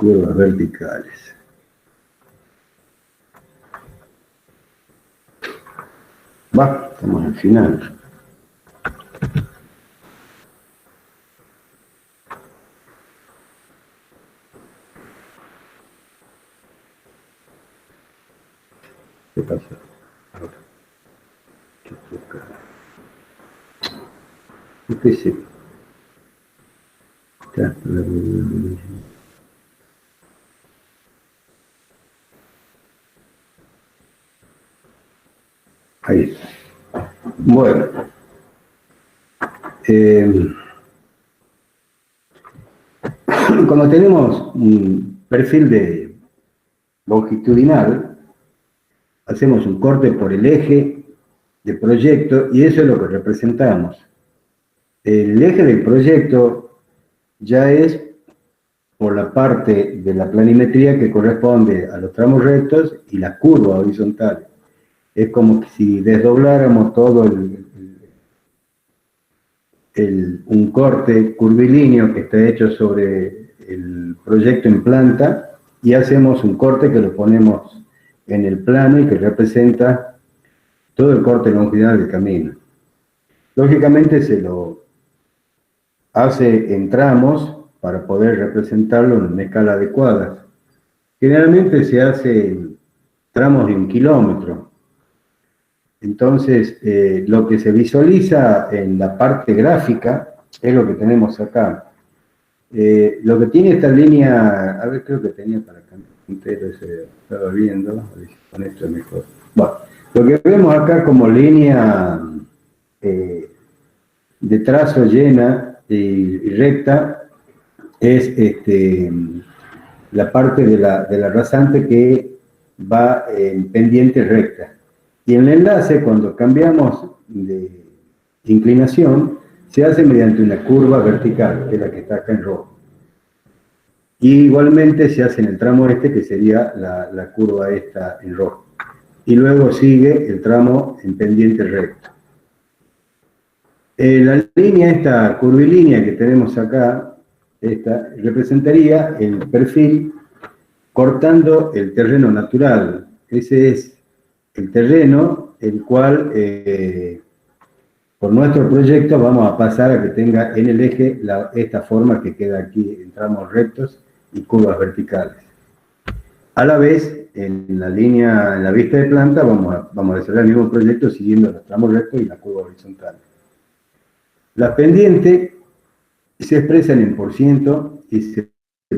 curvas verticales. Va, estamos al final. ¿Qué pasa? ¿Qué es esto? Ahí está. Bueno. Cuando tenemos un perfil longitudinal, hacemos un corte por el eje de proyecto y eso es lo que representamos. El eje del proyecto ya es por la parte de la planimetría que corresponde a los tramos rectos y la curva horizontal. Es como si desdobláramos todo un corte curvilíneo que está hecho sobre el proyecto en planta y hacemos un corte que lo ponemos en el plano y que representa todo el corte longitudinal del camino. Lógicamente se lo hace en tramos para poder representarlo en una escala adecuada. Generalmente se hace en tramos de 1 kilómetro. Entonces, lo que se visualiza en la parte gráfica es lo que tenemos acá. Lo que tiene esta línea, a ver, creo que tenía para cambiar, estaba viendo, a ver si con esto es mejor. Bueno, lo que vemos acá como línea de trazo llena y recta es la parte de la rasante que va en pendiente recta. Y en el enlace, cuando cambiamos de inclinación, se hace mediante una curva vertical, que es la que está acá en rojo. Y igualmente se hace en el tramo este, que sería la curva esta en rojo. Y luego sigue el tramo en pendiente recto. La línea, esta curvilínea que tenemos acá, esta, representaría el perfil cortando el terreno natural. Ese es el terreno el cual, por nuestro proyecto, vamos a pasar a que tenga en el eje esta forma que queda aquí en tramos rectos y curvas verticales. A la vez, en la línea, en la vista de planta, vamos a desarrollar el mismo proyecto siguiendo los tramos rectos y la curva horizontal. Las pendientes se expresan en % y se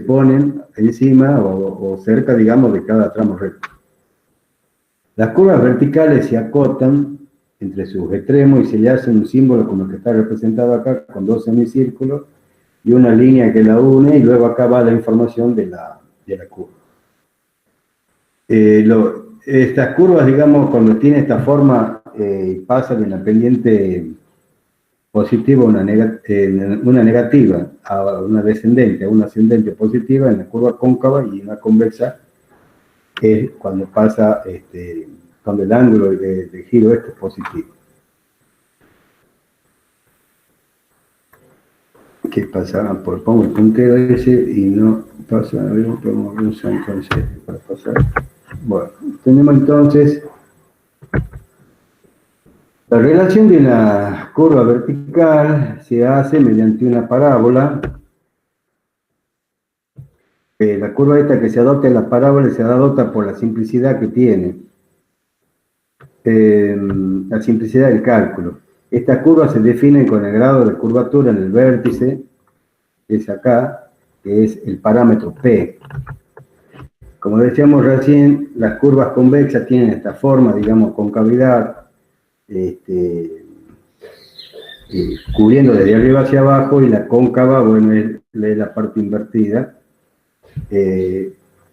ponen encima o cerca, digamos, de cada tramo recto. Las curvas verticales se acotan entre sus extremos y se le hace un símbolo como el que está representado acá, con 2 semicírculos y una línea que la une, y luego acá va la información de la curva. Estas curvas, digamos, cuando tiene esta forma, pasan de una pendiente positiva a una negativa, a una descendente, a una ascendente positiva en la curva cóncava, y una convexa es cuando pasa, cuando el ángulo de giro es positivo. ¿Qué pasa? Pongo el puntero ese y no pasa, a ver, podemos usar entonces para pasar. Bueno, tenemos entonces la relación de la curva vertical se hace mediante una parábola. La curva esta que se adopta en la parábola se adopta por la simplicidad que tiene, la simplicidad del cálculo. Estas curvas se definen con el grado de curvatura en el vértice, que es acá, que es el parámetro P. Como decíamos recién, las curvas convexas tienen esta forma, digamos, concavidad, cubriendo desde arriba hacia abajo, y la cóncava, bueno, es la parte invertida.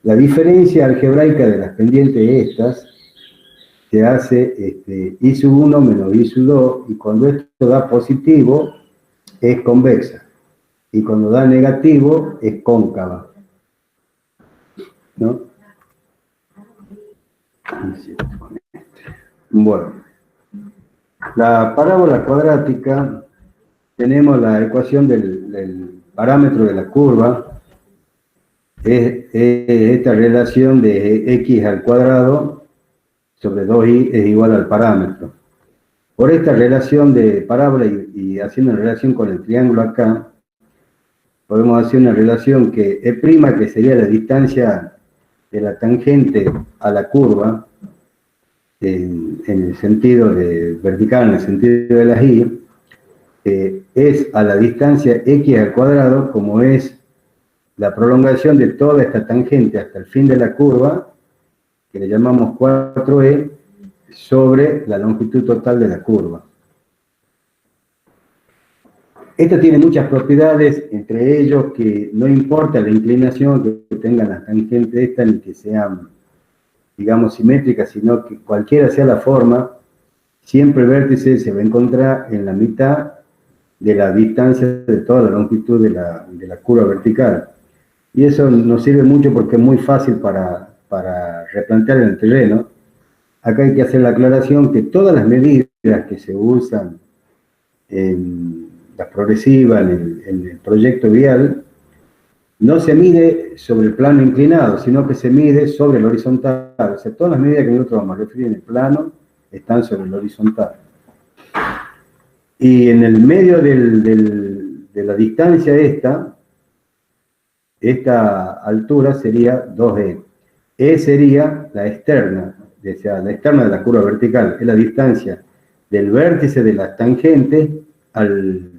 La diferencia algebraica de las pendientes estas se hace I sub 1 menos I sub 2, y cuando esto da positivo es convexa, y cuando da negativo es cóncava, ¿no? Bueno, la parábola cuadrática, tenemos la ecuación del parámetro de la curva, esta relación de x al cuadrado sobre 2y es igual al parámetro. Por esta relación de parábola y haciendo relación con el triángulo acá, podemos hacer una relación que E', que sería la distancia de la tangente a la curva, en el sentido de vertical, en el sentido de las y, es a la distancia x al cuadrado, como es la prolongación de toda esta tangente hasta el fin de la curva, que le llamamos 4e, sobre la longitud total de la curva. Esta tiene muchas propiedades, entre ellos que no importa la inclinación que tengan las tangentes estas, ni que sean, digamos, simétricas, sino que cualquiera sea la forma, siempre el vértice se va a encontrar en la mitad de la distancia de toda la longitud de la curva vertical. Y eso nos sirve mucho porque es muy fácil para replantear en el terreno. Acá hay que hacer la aclaración que todas las medidas que se usan en la progresiva, en el proyecto vial, no se mide sobre el plano inclinado, sino que se mide sobre el horizontal. O sea, todas las medidas que nosotros vamos a referir en el plano están sobre el horizontal. Y en el medio de la distancia esta altura sería 2e. E sería la externa, o sea, la externa de la curva vertical, es la distancia del vértice de las tangentes al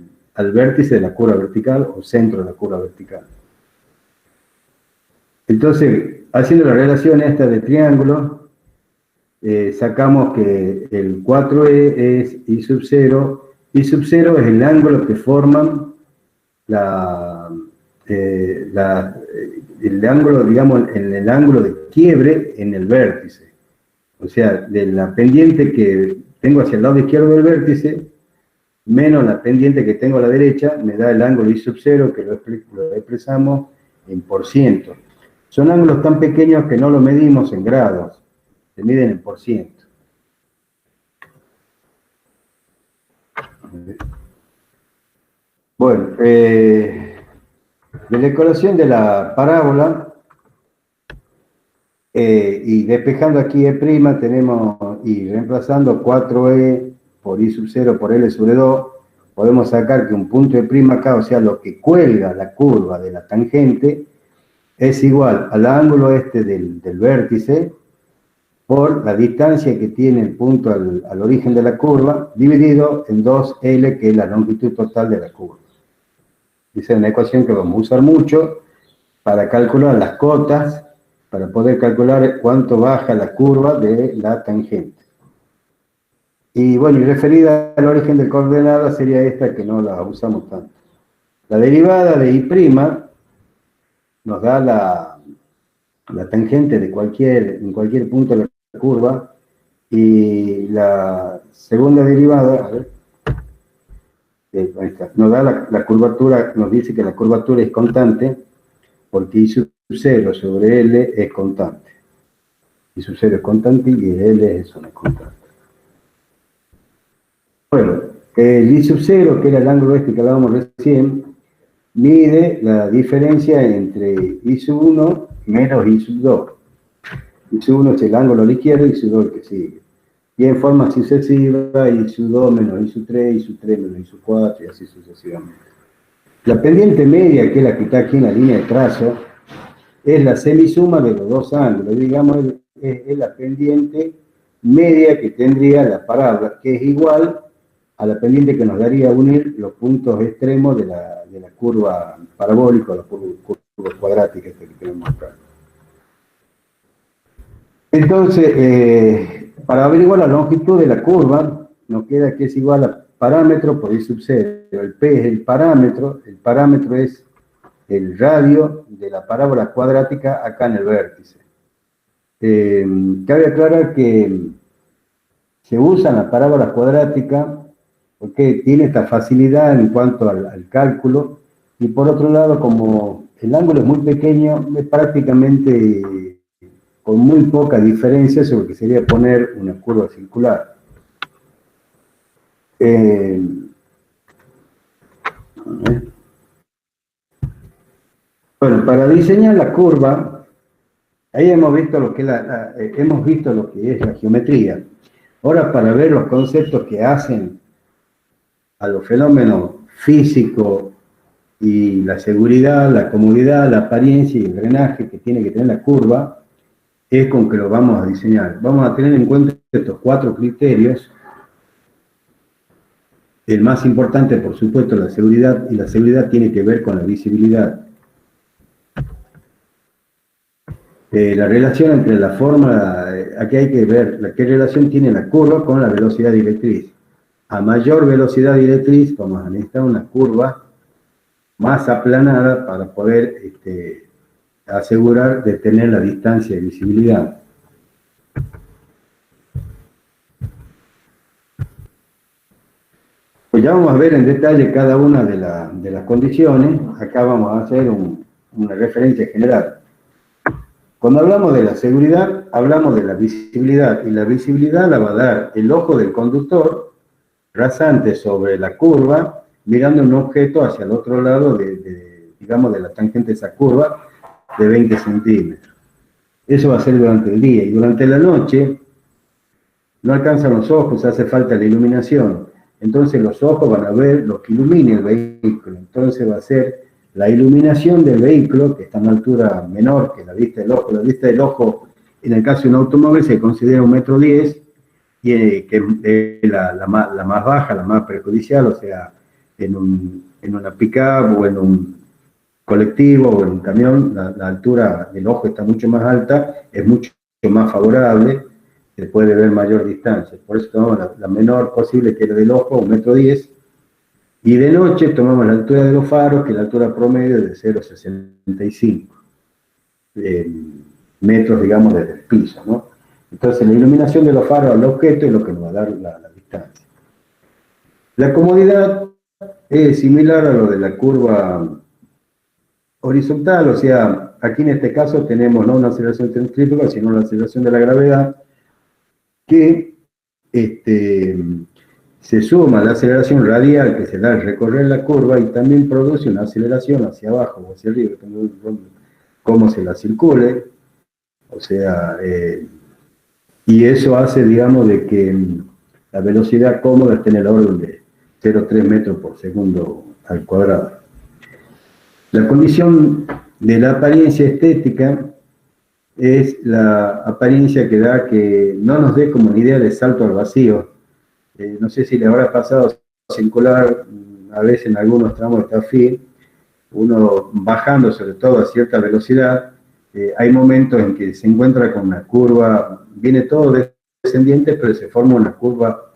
vértice de la curva vertical o centro de la curva vertical. Entonces, haciendo la relación esta de triángulo, sacamos que el 4e es I sub 0. I sub 0 es el ángulo que forman el ángulo, digamos, en el ángulo de quiebre en el vértice. O sea, de la pendiente que tengo hacia el lado izquierdo del vértice, menos la pendiente que tengo a la derecha, me da el ángulo I sub 0, que lo expresamos en %. Son ángulos tan pequeños que no lo medimos en grados, se miden en %. Bueno, de la ecuación de la parábola, y despejando aquí E', tenemos, y reemplazando 4e por I sub 0 por L sobre 2, podemos sacar que un punto E' acá, o sea, lo que cuelga la curva de la tangente, es igual al ángulo este del vértice por la distancia que tiene el punto al origen de la curva, dividido en 2L, que es la longitud total de la curva. Esa es una ecuación que vamos a usar mucho para calcular las cotas, para poder calcular cuánto baja la curva de la tangente. Y bueno, y referida al origen de coordenada sería esta, que no la usamos tanto. La derivada de I' nos da la tangente de en cualquier punto de la curva, y la segunda derivada, a ver, ahí está, nos da la curvatura, nos dice que la curvatura es constante, porque I sub 0 sobre L es constante. I sub 0 es constante y L es una constante. Bueno, el I sub 0, que era el ángulo este que hablábamos recién, mide la diferencia entre I sub 1 menos I sub 2. I sub 1 es el ángulo a la izquierda y I sub 2 el que sigue. Y en forma sucesiva, I sub 2 menos I sub 3, I sub 3 menos I sub 4 y así sucesivamente. La pendiente media, que es la que está aquí en la línea de trazo, es la semisuma de los dos ángulos, digamos, es la pendiente media que tendría la parábola, que es igual a la pendiente que nos daría unir los puntos extremos de la curva parabólica, la curva cuadrática que tenemos acá. Entonces, para averiguar la longitud de la curva, nos queda que es igual a parámetro por I sub 0. El P es el parámetro es el radio de la parábola cuadrática acá en el vértice. Cabe aclarar que se usan las parábolas cuadráticas porque tiene esta facilidad en cuanto al cálculo, y por otro lado, como el ángulo es muy pequeño, es prácticamente con muy poca diferencia sobre lo que sería poner una curva circular. Bueno, para diseñar la curva, ahí hemos visto lo que es la geometría. Ahora, para ver los conceptos que hacen a los fenómenos físicos y la seguridad, la comodidad, la apariencia y el drenaje que tiene que tener la curva, es con que lo vamos a diseñar. Vamos a tener en cuenta estos 4 criterios. El más importante, por supuesto, la seguridad, y la seguridad tiene que ver con la visibilidad. La relación entre la forma, aquí hay que ver qué relación tiene la curva con la velocidad directriz. A mayor velocidad directriz, vamos a necesitar una curva más aplanada para poder asegurar de tener la distancia de visibilidad. Pues ya vamos a ver en detalle cada una de las condiciones. Acá vamos a hacer una referencia general. Cuando hablamos de la seguridad, hablamos de la visibilidad, y la visibilidad la va a dar el ojo del conductor rasante sobre la curva, mirando un objeto hacia el otro lado digamos, de la tangente de esa curva de 20 centímetros. Eso va a ser durante el día, y durante la noche no alcanzan los ojos, hace falta la iluminación. Entonces los ojos van a ver lo que ilumine el vehículo. Entonces va a ser la iluminación del vehículo, que está a una altura menor que la vista del ojo. La vista del ojo, en el caso de un automóvil, se considera 1,10 m, y que es la más baja, la más perjudicial, o sea, en una pick-up o en un colectivo o en un camión, la altura del ojo está mucho más alta, es mucho más favorable, se puede ver mayor distancia. Por eso tomamos la menor posible, que es la del ojo, 1,10 m, y de noche tomamos la altura de los faros, que es la altura promedio de 0,65 metros, digamos, desde el piso, ¿no? Entonces la iluminación de los faros al objeto es lo que nos va a dar la distancia. La comodidad es similar a lo de la curva horizontal, o sea, aquí en este caso tenemos no una aceleración centrífuga, sino una aceleración de la gravedad, que se suma a la aceleración radial que se da al recorrer la curva, y también produce una aceleración hacia abajo o hacia arriba, dependiendo de cómo se la circule. O sea, y eso hace, digamos, de que la velocidad cómoda esté en el orden de 0,3 metros por segundo al cuadrado. La condición de la apariencia estética es la apariencia que da que no nos dé como una idea de salto al vacío. No sé si le habrá pasado circular a veces en algunos tramos de Tafí, uno bajando sobre todo a cierta velocidad, hay momentos en que se encuentra con una curva, viene todo descendiente, pero se forma una curva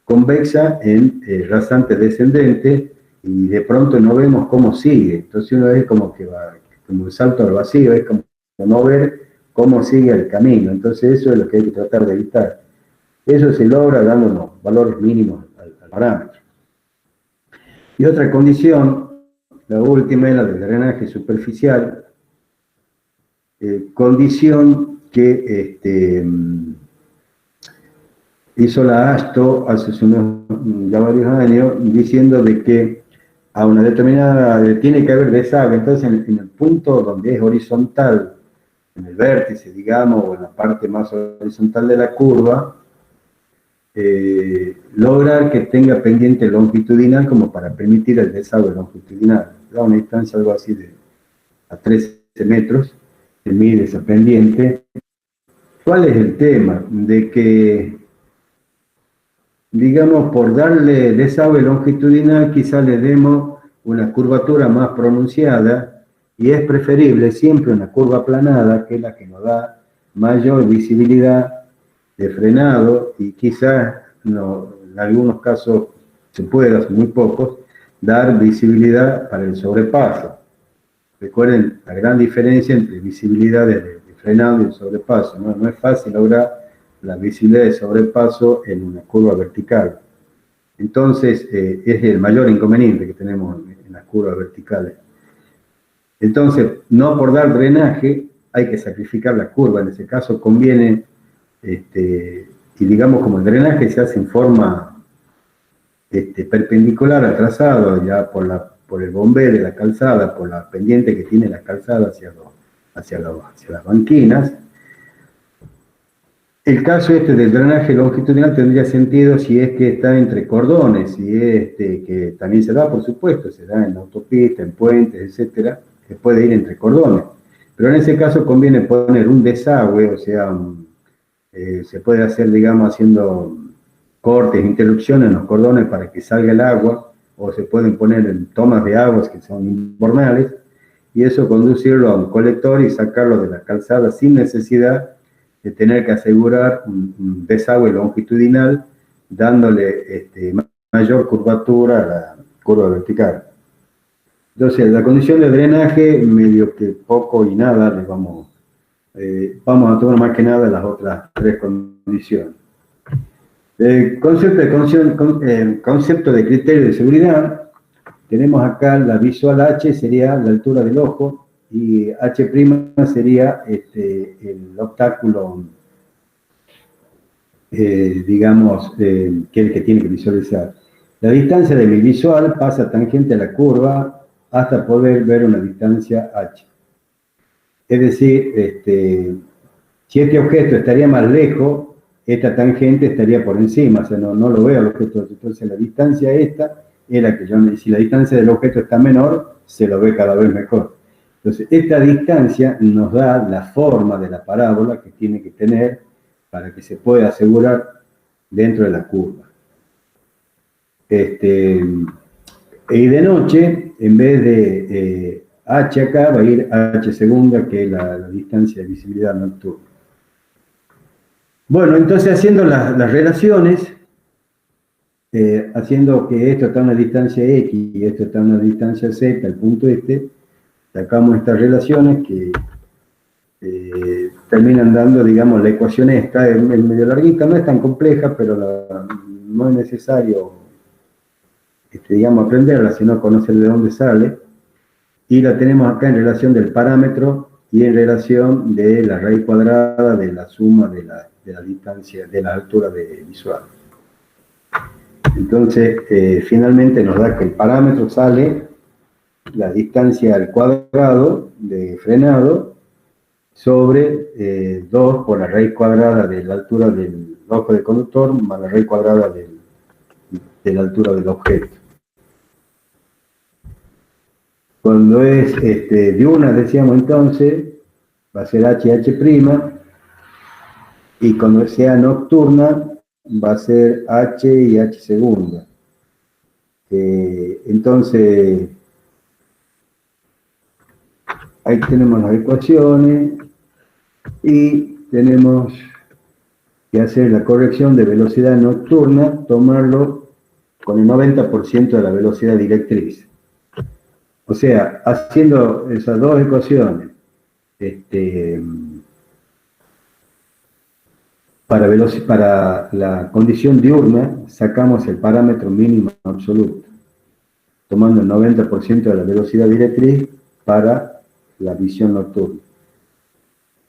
convexa en rasante descendente, y de pronto no vemos cómo sigue. Entonces uno ve como que va, como un salto al vacío, es como no ver cómo sigue el camino. Entonces eso es lo que hay que tratar de evitar. Eso se logra dando unos valores mínimos al parámetro. Y otra condición, la última, es la del drenaje superficial, condición que hizo la ASTO hace ya varios años, diciendo de que a una determinada, tiene que haber desagüe. Entonces en el punto donde es horizontal, en el vértice, digamos, o en la parte más horizontal de la curva, lograr que tenga pendiente longitudinal como para permitir el desagüe longitudinal. Da una distancia algo así a 13 metros, se mide esa pendiente. ¿Cuál es el tema? De que, digamos, por darle desagüe longitudinal, quizá le demos una curvatura más pronunciada, y es preferible siempre una curva aplanada, que es la que nos da mayor visibilidad de frenado, y quizás no, en algunos casos se pueda, muy pocos, dar visibilidad para el sobrepaso. Recuerden la gran diferencia entre visibilidad de frenado y el sobrepaso, ¿no? No es fácil lograr la visibilidad de sobrepaso en una curva vertical. Entonces, es el mayor inconveniente que tenemos en las curvas verticales. Entonces, no por dar drenaje hay que sacrificar la curva. En ese caso conviene, y digamos, como el drenaje se hace en forma perpendicular al trazado, ya por la por el bombé de la calzada, por la pendiente que tiene la calzada hacia las banquinas. El caso este del drenaje longitudinal tendría sentido si es que está entre cordones, si es que también se da, por supuesto, se da en autopistas, en puentes, etcétera, que puede ir entre cordones. Pero en ese caso conviene poner un desagüe, o sea, se puede hacer, digamos, haciendo cortes, interrupciones en los cordones para que salga el agua, o se pueden poner en tomas de aguas que son invernales, y eso conducirlo a un colector y sacarlo de la calzada sin necesidad de tener que asegurar un desagüe longitudinal, dándole mayor curvatura a la curva vertical. Entonces, la condición de drenaje, medio que poco y nada, le vamos a tomar más que nada las otras tres condiciones. Concepto de criterio de seguridad, tenemos acá la visual H, sería la altura del ojo, y H' sería el obstáculo, digamos, que el que tiene que visualizar. La distancia de mi visual pasa tangente a la curva hasta poder ver una distancia H. Es decir, si este objeto estaría más lejos, esta tangente estaría por encima, o sea, no lo veo al objeto. Entonces la distancia esta es la que si la distancia del objeto está menor, se lo ve cada vez mejor. Entonces, esta distancia nos da la forma de la parábola que tiene que tener para que se pueda asegurar dentro de la curva. Y de noche, en vez de H acá, va a ir H segunda, que es la distancia de visibilidad nocturna. Bueno, entonces haciendo las relaciones, haciendo que esto está a una distancia X y esto está a una distancia Z, el punto sacamos estas relaciones que terminan dando, digamos, la ecuación esta, es medio larguita, no es tan compleja, pero no es necesario, digamos, aprenderla, sino conocer de dónde sale. Y la tenemos acá en relación del parámetro y en relación de la raíz cuadrada de la suma de la distancia, de la altura visual. Entonces, finalmente nos da que el parámetro sale la distancia al cuadrado de frenado sobre 2 por la raíz cuadrada de la altura del ojo del conductor más la raíz cuadrada de la altura del objeto. Cuando es diurna, decíamos entonces, va a ser H', y cuando sea nocturna, va a ser H y H segunda. Entonces, ahí tenemos las ecuaciones y tenemos que hacer la corrección de velocidad nocturna, tomarlo con el 90% de la velocidad directriz. O sea, haciendo esas dos ecuaciones, para la condición diurna, sacamos el parámetro mínimo absoluto, tomando el 90% de la velocidad directriz para la visión nocturna.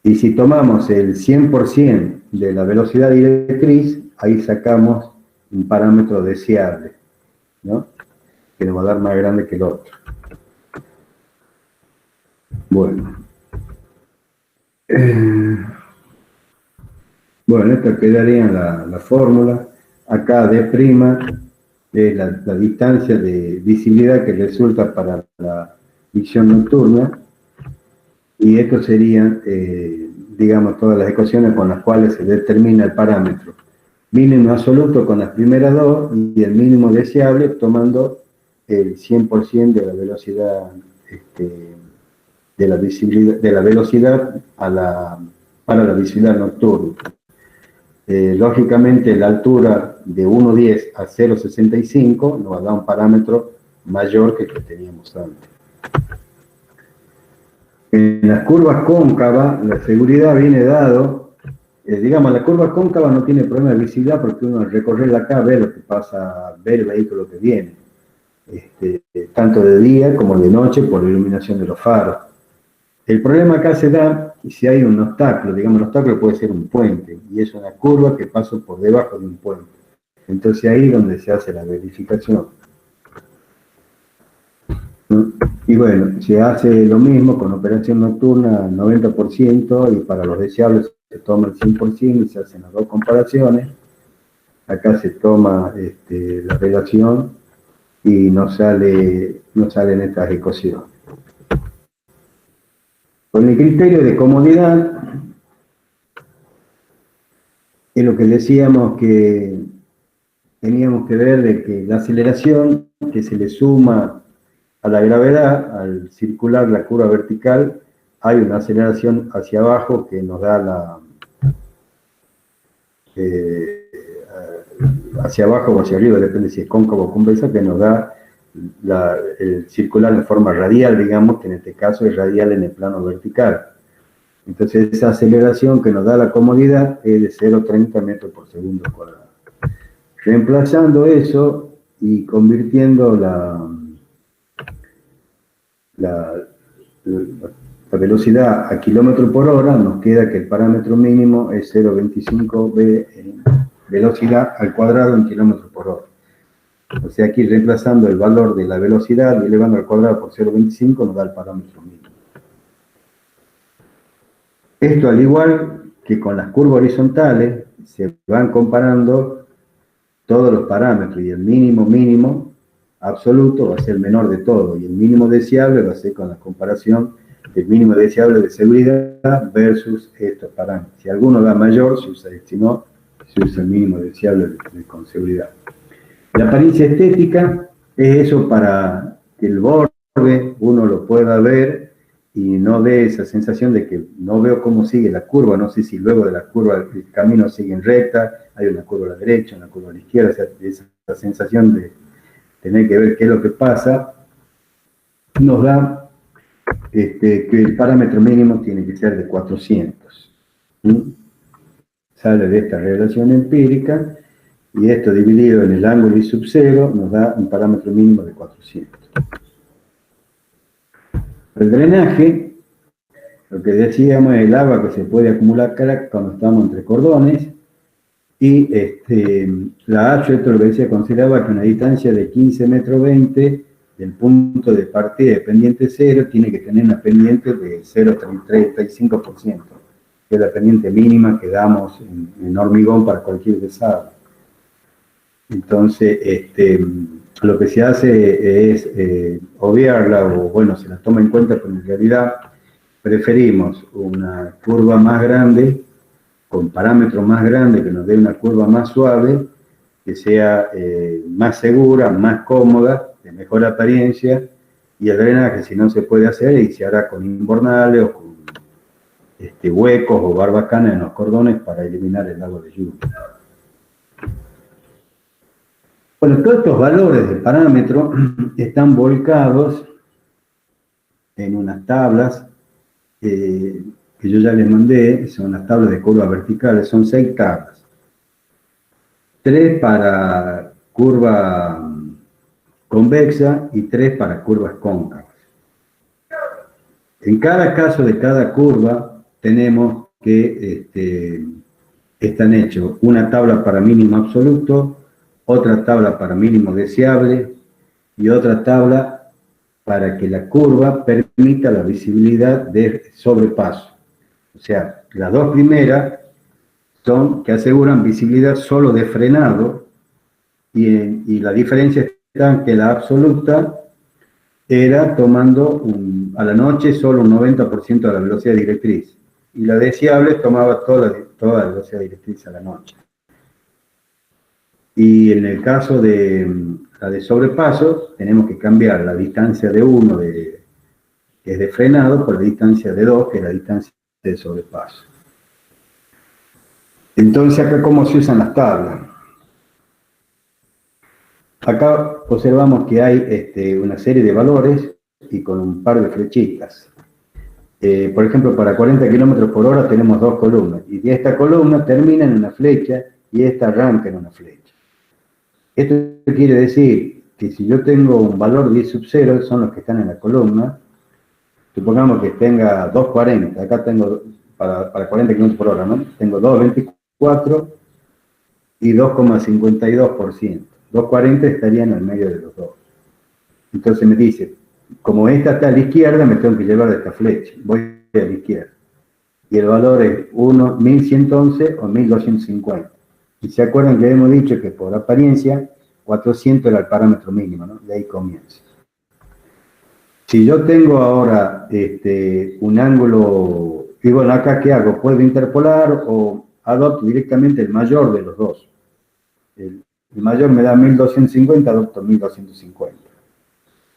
Y si tomamos el 100% de la velocidad directriz, ahí sacamos un parámetro deseable, ¿no? Que nos va a dar más grande que el otro. Bueno. Bueno, esta quedaría en la fórmula. Acá D' es la distancia de visibilidad que resulta para la visión nocturna. Y esto serían, digamos, todas las ecuaciones con las cuales se determina el parámetro. Mínimo absoluto con las primeras dos y el mínimo deseable tomando el 100% de la velocidad, de la visibilidad, de la velocidad para la visibilidad nocturna. Lógicamente, la altura de 1,10 a 0,65 nos da un parámetro mayor que el que teníamos antes. En las curvas cóncavas, la seguridad viene dado, digamos, la curva cóncava no tiene problema de visibilidad porque uno al recorrerla acá ve lo que pasa, ve el vehículo que viene, tanto de día como de noche por la iluminación de los faros. El problema acá se da si hay un obstáculo, digamos, un obstáculo puede ser un puente, y es una curva que pasa por debajo de un puente. Entonces ahí es donde se hace la verificación. Y bueno, se hace lo mismo con operación nocturna 90% y para los deseables se toma el 100% y se hacen las dos comparaciones. Acá se toma la relación y no salen estas ecuaciones. Con el criterio de comodidad, es lo que decíamos que teníamos que ver de que la aceleración que se le suma a la gravedad, al circular la curva vertical, hay una aceleración hacia abajo que nos da hacia abajo o hacia arriba, depende si es cóncavo o convexa, que nos da el circular en forma radial, digamos, que en este caso es radial en el plano vertical. Entonces esa aceleración que nos da la comodidad es de 0,30 metros por segundo cuadrado. Reemplazando eso y convirtiendo la velocidad a kilómetro por hora, nos queda que el parámetro mínimo es 0,25 v en velocidad al cuadrado en kilómetros por hora. O sea, aquí reemplazando el valor de la velocidad y elevando al cuadrado por 0,25 nos da el parámetro mínimo. Esto, al igual que con las curvas horizontales, se van comparando todos los parámetros y el mínimo absoluto va a ser el menor de todo y el mínimo deseable va a ser con la comparación del mínimo deseable de seguridad versus estos parámetros. Si alguno da mayor, se usa, si no, se usa el mínimo deseable con seguridad. La apariencia estética es eso para que el borde uno lo pueda ver y no dé esa sensación de que no veo cómo sigue la curva, no sé si luego de la curva el camino sigue en recta, hay una curva a la derecha, una curva a la izquierda, o sea, esa sensación de tener que ver qué es lo que pasa, nos da que el parámetro mínimo tiene que ser de 400. Sale de esta relación empírica y esto dividido en el ángulo I sub 0 nos da un parámetro mínimo de 400. El drenaje, lo que decíamos es el agua que se puede acumular cuando estamos entre cordones y la H, esto lo que decía, consideraba que una distancia de 15 metros 20 del punto de partida de pendiente 0 tiene que tener una pendiente de 0,35%, que es la pendiente mínima que damos en hormigón para cualquier desagüe. Entonces, lo que se hace es obviarla, o bueno, se la toma en cuenta, pero en realidad preferimos una curva más grande, con parámetros más grandes, que nos dé una curva más suave, que sea más segura, más cómoda, de mejor apariencia, y el drenaje, si no se puede hacer, y se hará con invernales o con huecos o barbacanas en los cordones para eliminar el agua de lluvia. Bueno, todos estos valores de parámetro están volcados en unas tablas que yo ya les mandé, son las tablas de curvas verticales, son 6 tablas. 3 para curva convexa y 3 para curvas cóncavas. En cada caso de cada curva tenemos que están hechos una tabla para mínimo absoluto, otra tabla para mínimo deseable y otra tabla para que la curva permita la visibilidad de sobrepaso. O sea, las dos primeras son que aseguran visibilidad solo de frenado y la diferencia está en que la absoluta era tomando a la noche solo un 90% de la velocidad directriz y la deseable tomaba toda la velocidad directriz a la noche. Y en el caso de la de sobrepaso, tenemos que cambiar la distancia de 1, que es de frenado, por la distancia de 2, que es la distancia de sobrepaso. Entonces, acá, ¿cómo se usan las tablas? Acá observamos que hay una serie de valores y con un par de flechitas. Por ejemplo, para 40 km por hora tenemos 2 columnas, y esta columna termina en una flecha y esta arranca en una flecha. Esto quiere decir que si yo tengo un valor de I sub 0, son los que están en la columna, supongamos que tenga 2,40, acá tengo para 40 km por hora, ¿no? Tengo 2,24 y 2,52%. 2,40 estarían en el medio de los dos. Entonces me dice, como esta está a la izquierda, me tengo que llevar de esta flecha. Voy a la izquierda. Y el valor es 1111 o 1250. Y se acuerdan que hemos dicho que por apariencia 400 era el parámetro mínimo, ¿no? De ahí comienza. Si yo tengo ahora un ángulo, y bueno, acá ¿qué hago? Puedo interpolar o adopto directamente el mayor de los dos. El mayor me da 1250, adopto 1250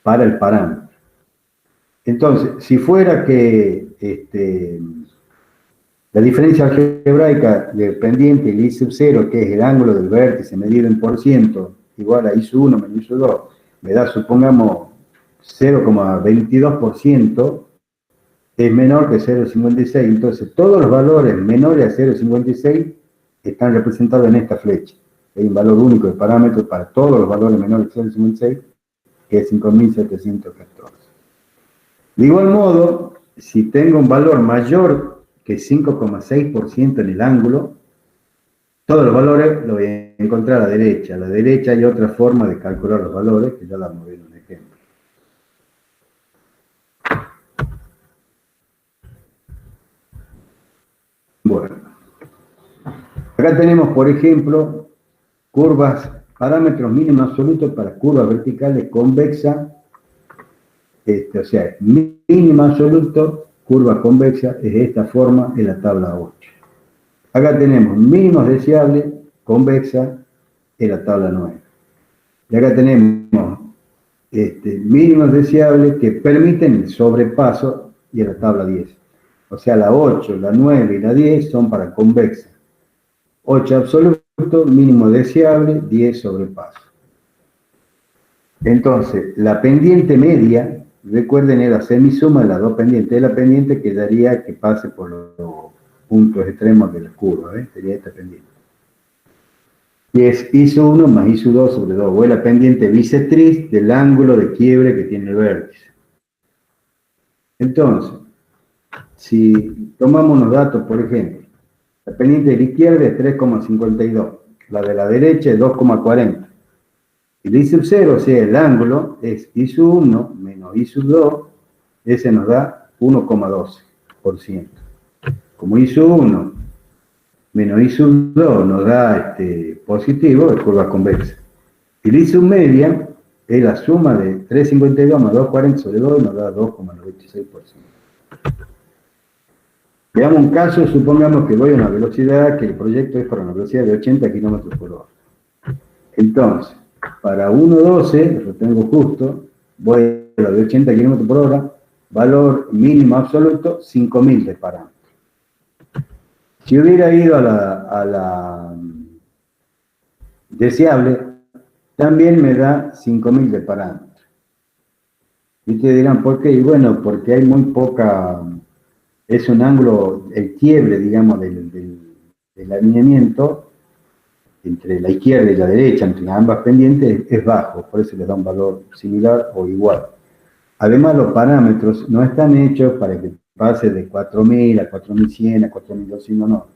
para el parámetro. Entonces, si fuera que la diferencia algebraica de pendiente y I sub 0, que es el ángulo del vértice medido en por ciento, igual a I sub 1 menos I sub 2, me da, supongamos, 0,22%, es menor que 0,56. Entonces, todos los valores menores a 0,56 están representados en esta flecha. Hay un valor único de parámetro para todos los valores menores que 0,56, que es 5.714. De igual modo, si tengo un valor mayor que 5,6% en el ángulo, todos los valores los voy a encontrar a la derecha. A la derecha hay otra forma de calcular los valores, que ya la vamos a ver en un ejemplo. Bueno, acá tenemos, por ejemplo, curvas, parámetros mínimos absolutos para curvas verticales convexas, o sea, mínimo absoluto, curva convexa, es de esta forma en la tabla 8. Acá tenemos mínimos deseables, convexa, en la tabla 9. Y acá tenemos mínimos deseables que permiten el sobrepaso, y en la tabla 10. O sea, la 8, la 9 y la 10 son para convexa. 8 absoluto, mínimo deseable, 10 sobrepaso. Entonces, la pendiente media, recuerden, es la semisuma de las dos pendientes. Es la pendiente que daría que pase por los puntos extremos de la curva, ¿ves? Sería esta pendiente. Y es I sub 1 más I sub 2 sobre 2, o es la pendiente bisectriz del ángulo de quiebre que tiene el vértice. Entonces, si tomamos unos datos, por ejemplo, la pendiente de la izquierda es 3,52, la de la derecha es 2,40. El I sub 0, o sea, el ángulo, es I sub 1 menos I sub 2, ese nos da 1,12%. Como I sub 1 menos I sub 2 nos da positivo, es curva convexa. El I sub media es la suma de 3,52 más 2,40 sobre 2 y nos da 2,96%. Veamos un caso, supongamos que voy a una velocidad, que el proyecto es para una velocidad de 80 km por hora. Entonces, para 1,12, lo tengo justo, voy a la de 80 km por hora, valor mínimo absoluto, 5.000 de parámetro. Si hubiera ido a la deseable, también me da 5.000 de parámetro. Y ustedes dirán, ¿por qué? Y bueno, porque hay muy poca, es un ángulo, el quiebre, digamos, del alineamiento entre la izquierda y la derecha, entre ambas pendientes, es bajo, por eso les da un valor similar o igual. Además, los parámetros no están hechos para que pase de 4.000 a 4.100 a 4.200, no.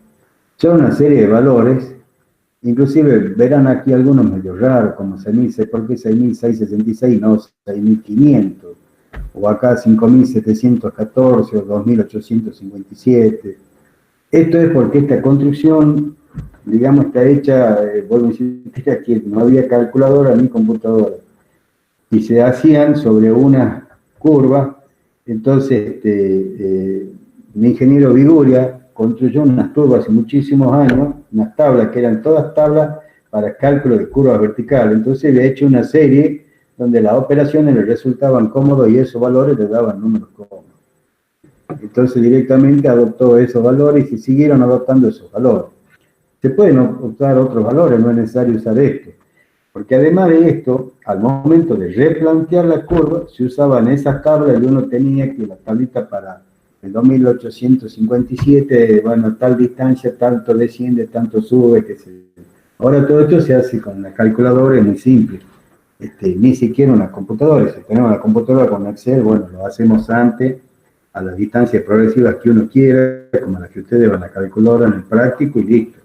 Son una serie de valores, inclusive verán aquí algunos medio raros, como 6.000, ¿por qué 6.666 no 6.500? O acá 5.714 o 2.857. Esto es porque esta construcción, digamos, está hecha, vuelvo a insistir, aquí no había calculadora ni computadora, y se hacían sobre una curva. Entonces, mi ingeniero Viguria construyó unas turbas hace muchísimos años, unas tablas que eran todas tablas para cálculo de curvas verticales. Entonces, había hecho una serie donde las operaciones le resultaban cómodos y esos valores le daban números cómodos. Entonces, directamente adoptó esos valores y se siguieron adoptando esos valores. Se pueden usar otros valores, no es necesario usar esto. Porque además de esto, al momento de replantear la curva, se usaban esas tablas y uno tenía que la tablita para el 2857, bueno, tal distancia, tanto desciende, tanto sube, que se... Ahora todo esto se hace con la calculadora, es muy simple. Ni siquiera una computadora. Si tenemos una computadora con Excel, bueno, lo hacemos antes, a las distancias progresivas que uno quiera, como las que ustedes van a calcular en el práctico y listo.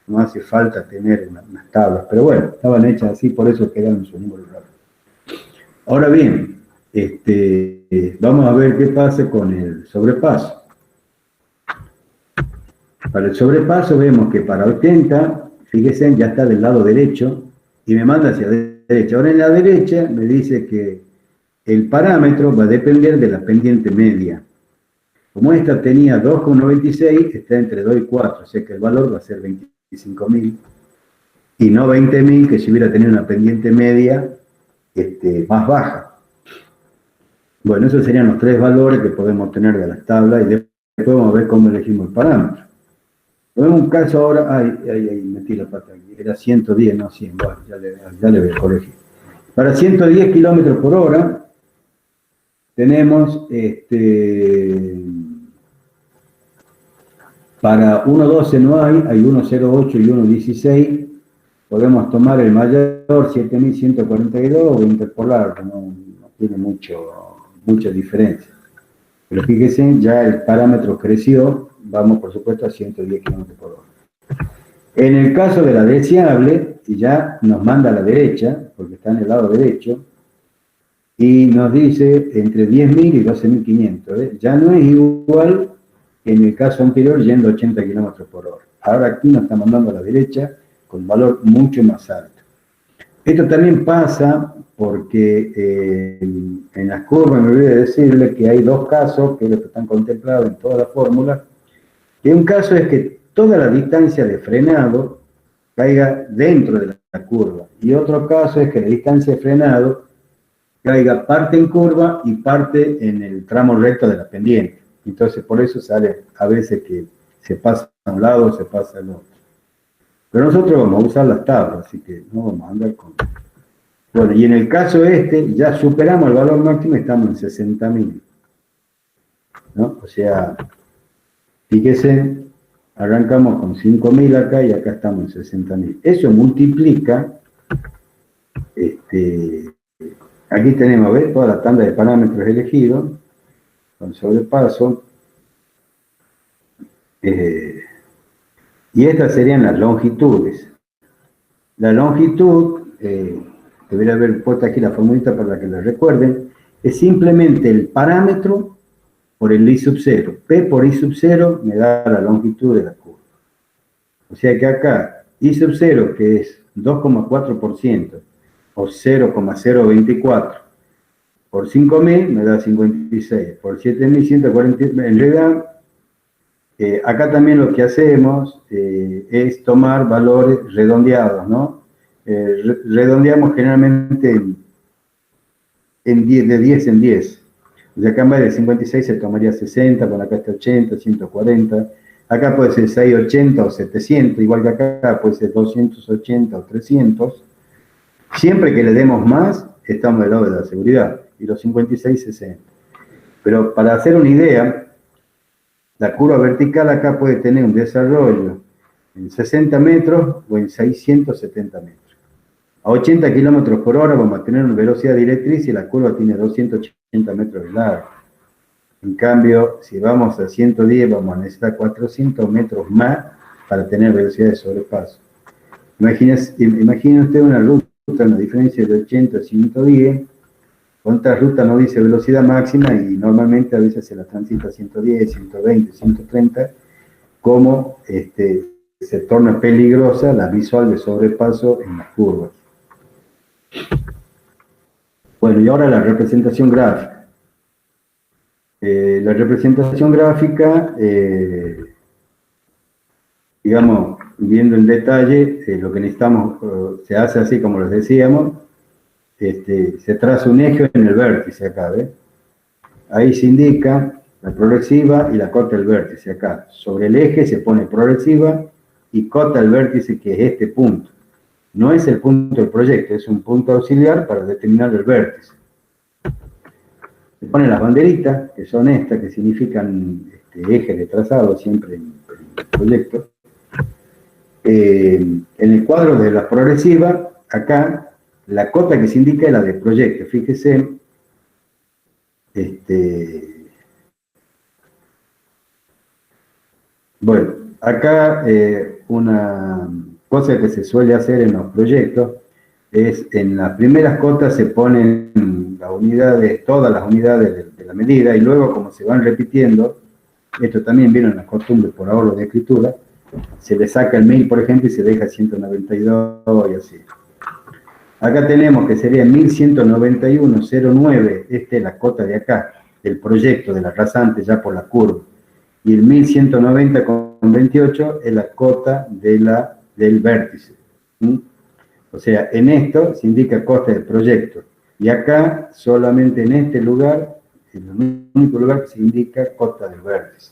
No hace falta tener unas tablas, pero bueno, estaban hechas así, por eso quedaron sus números raros. Ahora bien, vamos a ver qué pasa con el sobrepaso. Para el sobrepaso vemos que para 80, fíjense, ya está del lado derecho y me manda hacia la derecha. Ahora en la derecha me dice que el parámetro va a depender de la pendiente media. Como esta tenía 2,96, está entre 2 y 4, o sea que el valor va a ser 25.000 y no 20.000, que si hubiera tenido una pendiente media más baja. Bueno, esos serían los tres valores que podemos tener de las tablas y después vamos a ver cómo elegimos el parámetro. Tenemos un caso ahora, ay, metí la pata aquí, era 110, no 100, bueno, ya le voy a corregir. Para 110 kilómetros por hora, tenemos para 1.12 no hay 1.08 y 1.16. Podemos tomar el mayor 7.142 o interpolar, no tiene mucha diferencia. Pero fíjense, ya el parámetro creció, vamos por supuesto a 110 km por hora. En el caso de la deseable, ya nos manda a la derecha, porque está en el lado derecho, y nos dice entre 10.000 y 12.500. Ya no es igual que en el caso anterior yendo a 80 km por hora. Ahora aquí nos está mandando a la derecha con valor mucho más alto. Esto también pasa porque en las curvas me olvidé decirle que hay dos casos que están contemplados en toda la fórmula. Y un caso es que toda la distancia de frenado caiga dentro de la curva. Y otro caso es que la distancia de frenado caiga parte en curva y parte en el tramo recto de la pendiente. Entonces por eso sale a veces que se pasa a un lado o se pasa al otro. Pero nosotros vamos a usar las tablas, así que no vamos a andar con... Bueno, y en el caso ya superamos el valor máximo y estamos en 60.000. ¿No? O sea, fíjese, arrancamos con 5.000 acá y acá estamos en 60.000. Eso multiplica, aquí tenemos, ¿ves? Toda la tanda de parámetros elegidos, con sobrepaso. Y estas serían las longitudes. La longitud, debería haber puesto aquí la formulita para que la recuerden, es simplemente el parámetro por el I sub 0. P por I sub 0 me da la longitud de la curva. O sea que acá, I sub 0, que es 2,4%, o 0,024, por 5.000 me da 56, por 7.140, en realidad, acá también lo que hacemos es tomar valores redondeados, ¿no? Redondeamos generalmente de 10 en 10. O sea, acá en vez de 56 se tomaría 60, con acá está 80, 140. Acá puede ser 680 o 700, igual que acá puede ser 280 o 300. Siempre que le demos más, estamos del lado de la seguridad. Y los 56, 60. Pero para hacer una idea, la curva vertical acá puede tener un desarrollo en 60 metros o en 670 metros. A 80 kilómetros por hora vamos a tener una velocidad directriz y la curva tiene 280 metros de largo. En cambio, si vamos a 110, vamos a necesitar 400 metros más para tener velocidad de sobrepaso. Imagine usted una ruta, una diferencia de 80 a 110. Con esta ruta no dice velocidad máxima y normalmente a veces se la transita a 110, 120, 130, como se torna peligrosa la visual de sobrepaso en las curvas. Bueno, y ahora la representación gráfica. La representación gráfica, digamos, viendo en detalle, lo que necesitamos se hace así como les decíamos. Se traza un eje en el vértice acá, ¿ves? Ahí se indica la progresiva y la cota del vértice acá. Sobre el eje se pone progresiva y cota el vértice, que es este punto. No es el punto del proyecto, es un punto auxiliar para determinar el vértice. Se ponen las banderitas, que son estas, que significan ejes de trazado siempre en el proyecto. En el cuadro de la progresiva, acá, la cota que se indica es la de proyecto. Fíjese, bueno, acá una cosa que se suele hacer en los proyectos es en las primeras cotas se ponen unidades, todas las unidades de la medida, y luego como se van repitiendo, esto también viene en la costumbre por ahorro de escritura, se le saca el 1000, por ejemplo, y se deja 192 y así. Acá tenemos que sería 1191,09, esta es la cota de acá, del proyecto de la rasante ya por la curva. Y el 1190,28 es la cota del vértice. O sea, en esto se indica cota del proyecto. Y acá, solamente en este lugar, es el único lugar que se indica cota del vértice.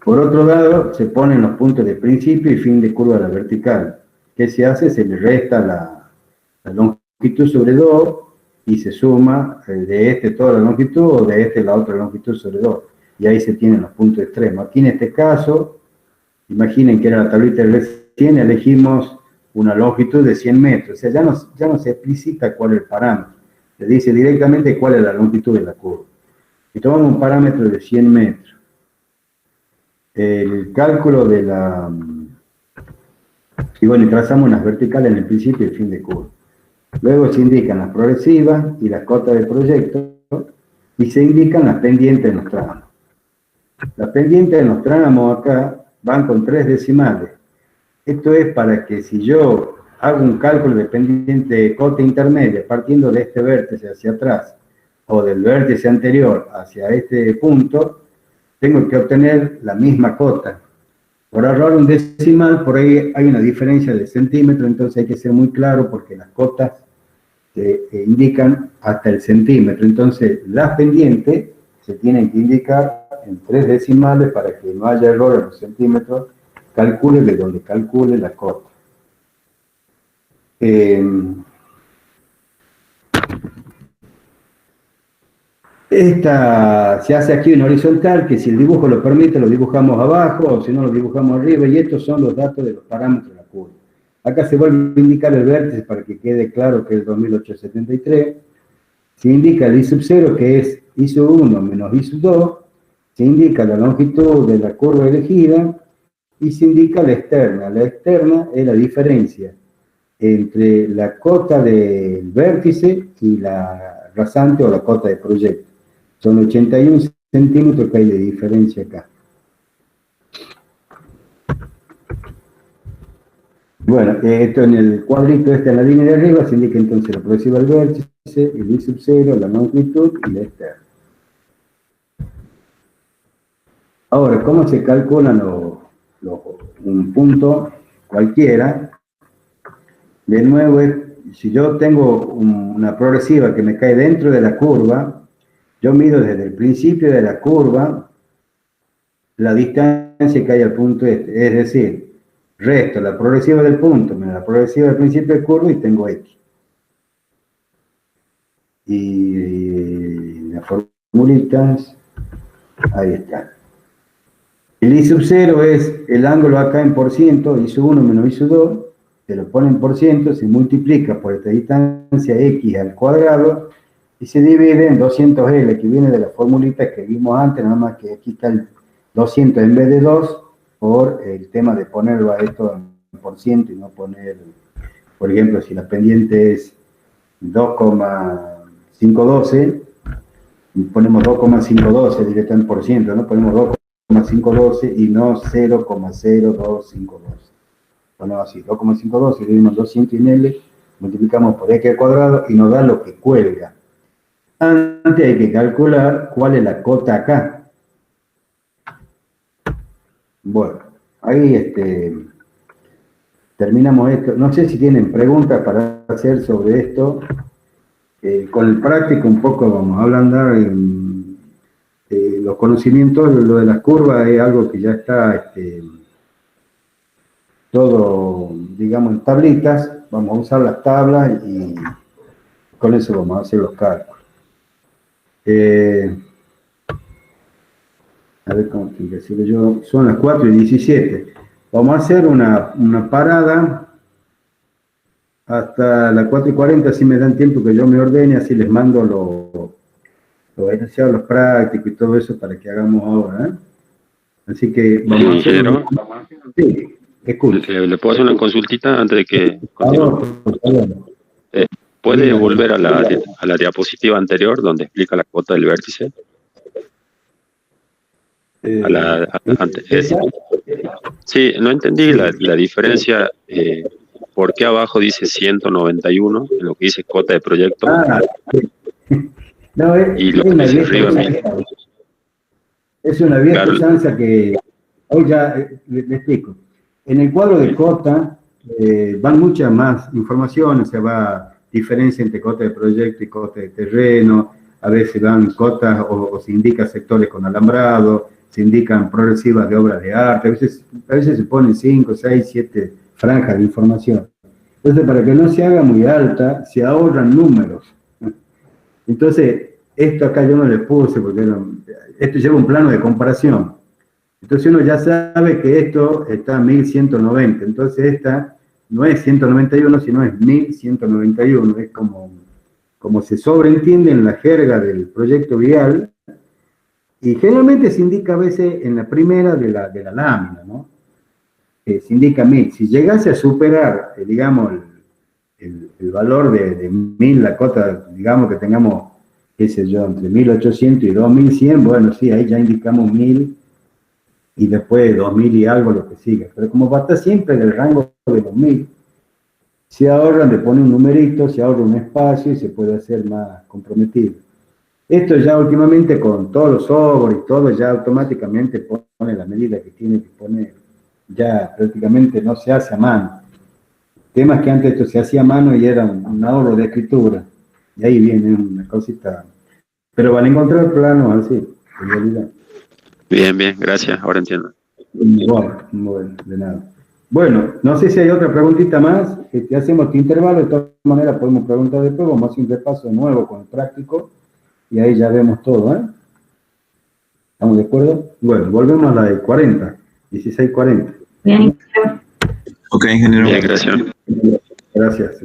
Por otro lado, se ponen los puntos de principio y fin de curva a la vertical. ¿Qué se hace? Se le resta la longitud sobre 2 y se suma de este toda la longitud o de este la otra longitud sobre 2. Y ahí se tienen los puntos extremos. Aquí en este caso, imaginen que era la tablita de recién, elegimos una longitud de 100 metros. O sea, ya no se explicita cuál es el parámetro. Se dice directamente cuál es la longitud de la curva. Y tomamos un parámetro de 100 metros. El cálculo de la... Y bueno, trazamos unas verticales en el principio y el fin de curva. Luego se indican las progresivas y las cotas del proyecto y se indican las pendientes de los tramos. Las pendientes de los tramos acá van con 3 decimales. Esto es para que si yo hago un cálculo de pendiente de cota intermedia partiendo de este vértice hacia atrás o del vértice anterior hacia este punto, tengo que obtener la misma cota. Por ahorrar un decimal, por ahí hay una diferencia de centímetro, entonces hay que ser muy claro porque las cotas indican hasta el centímetro. Entonces, las pendientes se tienen que indicar en 3 decimales para que no haya error en los centímetros. Calcule de donde calcule la cota. Esta se hace aquí en horizontal, que si el dibujo lo permite, lo dibujamos abajo, o si no, lo dibujamos arriba, y estos son los datos de los parámetros de la curva. Acá se vuelve a indicar el vértice para que quede claro que es 2873. Se indica el I sub 0, que es I sub 1 menos I sub 2. Se indica la longitud de la curva elegida, y se indica la externa. La externa es la diferencia entre la cota del vértice y la rasante o la cota de proyecto. Son 81 centímetros que hay de diferencia acá. Bueno, esto en el cuadrito en la línea de arriba se indica entonces la progresiva del vértice, el I sub 0, la longitud y la externa. Ahora, ¿cómo se calculan un punto cualquiera? De nuevo, si yo tengo una progresiva que me cae dentro de la curva, yo mido desde el principio de la curva la distancia que hay al punto este. Es decir, resto la progresiva del punto menos la progresiva del principio de curva y tengo X. Y las formulitas, ahí están. El I sub 0 es el ángulo acá en por ciento, I sub 1 menos I sub 2, se lo pone en por ciento, se multiplica por esta distancia X al cuadrado, y se divide en 200L, que viene de la formulita que vimos antes, nada más que aquí está el 200 en vez de 2, por el tema de ponerlo a esto en por ciento y no poner, por ejemplo, si la pendiente es 2,512, ponemos 2,512 directamente en por ciento, ¿no? Ponemos 2,512 y no 0,0252. Ponemos así, 2,512, dividimos 200 en L, multiplicamos por X al cuadrado y nos da lo que cuelga. Antes hay que calcular cuál es la cota acá. Bueno, ahí terminamos esto. No sé si tienen preguntas para hacer sobre esto. Con el práctico un poco vamos a ablandar los conocimientos. Lo de las curvas es algo que ya está todo, digamos, en tablitas. Vamos a usar las tablas y con eso vamos a hacer los cálculos. A ver cómo tengo que decirlo yo. Son las 4:17. Vamos a hacer una parada hasta las 4:40, si me dan tiempo que yo me ordene, así les mando los enunciados, los prácticos y todo eso para que hagamos ahora. Así que vamos a hacer... Sí, escuche. ¿Le puedo hacer una consultita antes de que continúe? ¿Puede volver a la diapositiva anterior donde explica la cuota del vértice? Es ¿Esta? decir, sí, no entendí Sí. la diferencia. ¿Por qué abajo dice 191 en lo que dice cuota de proyecto Ah, sí. No, y lo es que una dice vieja arriba usanza. Es una vieja Claro, usanza que hoy ya le explico. En el cuadro de cota van muchas más informaciones, se va diferencia entre cota de proyecto y cota de terreno, a veces van cotas o se indica sectores con alambrado, se indican progresivas de obras de arte, a veces se ponen 5, 6, 7 franjas de información. Entonces, para que no se haga muy alta, se ahorran números. Entonces, esto acá yo no le puse, porque esto lleva un plano de comparación. Entonces uno ya sabe que esto está a 1190. Entonces esta no es 191, sino es 1191. Es como se sobreentiende en la jerga del proyecto vial. Y generalmente se indica a veces en la primera de la lámina, ¿no? Se indica 1000. Si llegase a superar, digamos, el valor de 1000, la cota, digamos que tengamos, qué sé yo, entre 1800 y 2100, bueno, sí, ahí ya indicamos 1000 y después 2000 y algo lo que siga. Pero como va a estar siempre en el rango de 2000, se ahorran de poner un numerito, se ahorra un espacio y se puede hacer más comprometido. Esto ya últimamente con todos los software y todo, ya automáticamente pone la medida que tiene que poner. Ya prácticamente no se hace a mano. Temas que antes esto se hacía a mano y era un ahorro de escritura. Y ahí viene una cosita. Pero van a encontrar planos así, en realidad. bien, bien, gracias, ahora entiendo. Bueno, de nada. Bueno, no sé si hay otra preguntita más. Hacemos este intervalo, de todas maneras podemos preguntar después, vamos a hacer un repaso de nuevo con el práctico y ahí ya vemos todo, ¿eh? ¿Estamos de acuerdo? Bueno, volvemos a la de 40, 16:40. Bien. Ok, ingeniero. Bien, gracias. Gracias.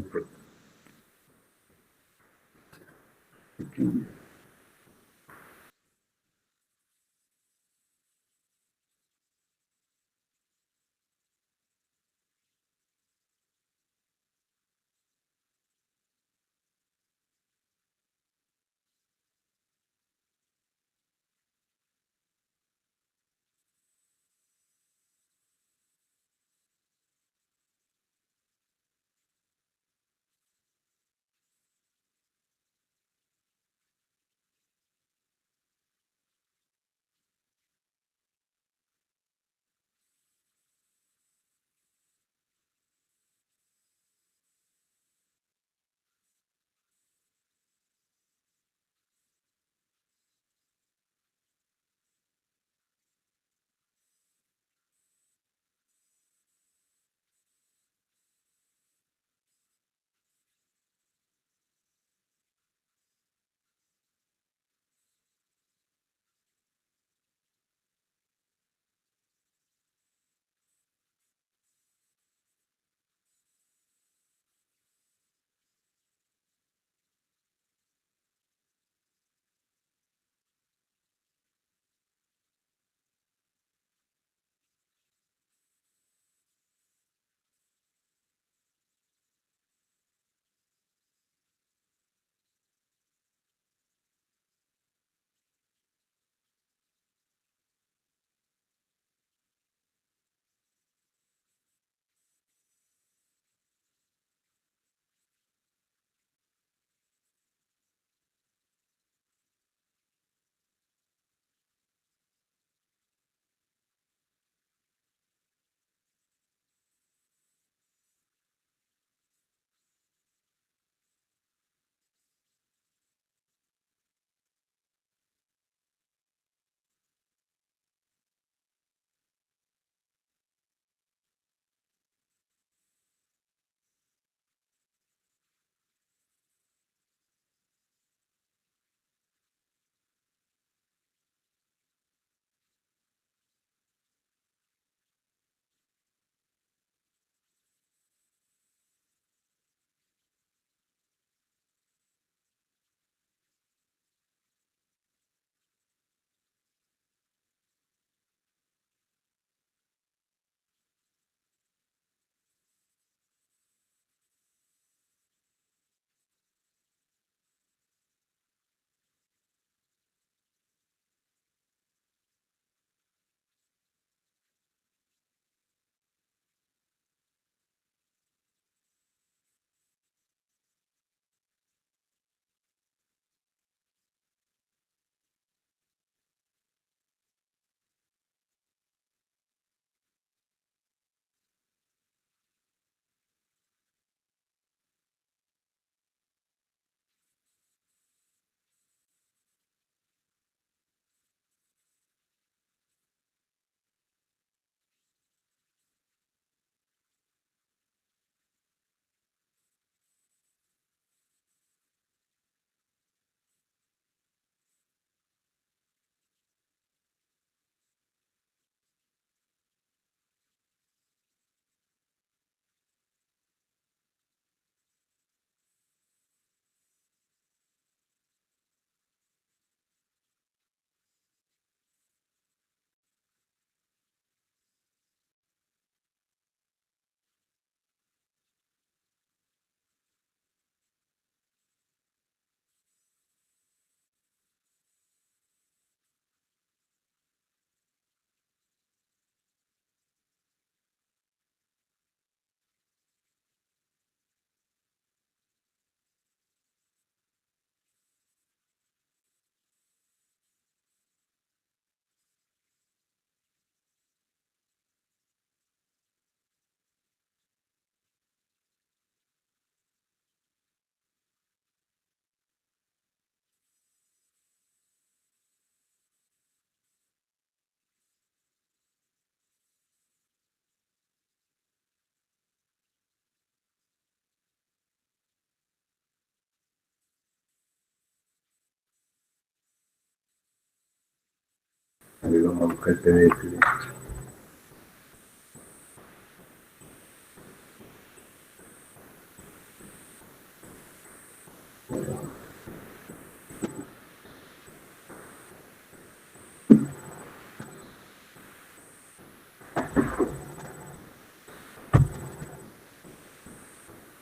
A ver, vamos a buscar el PDF.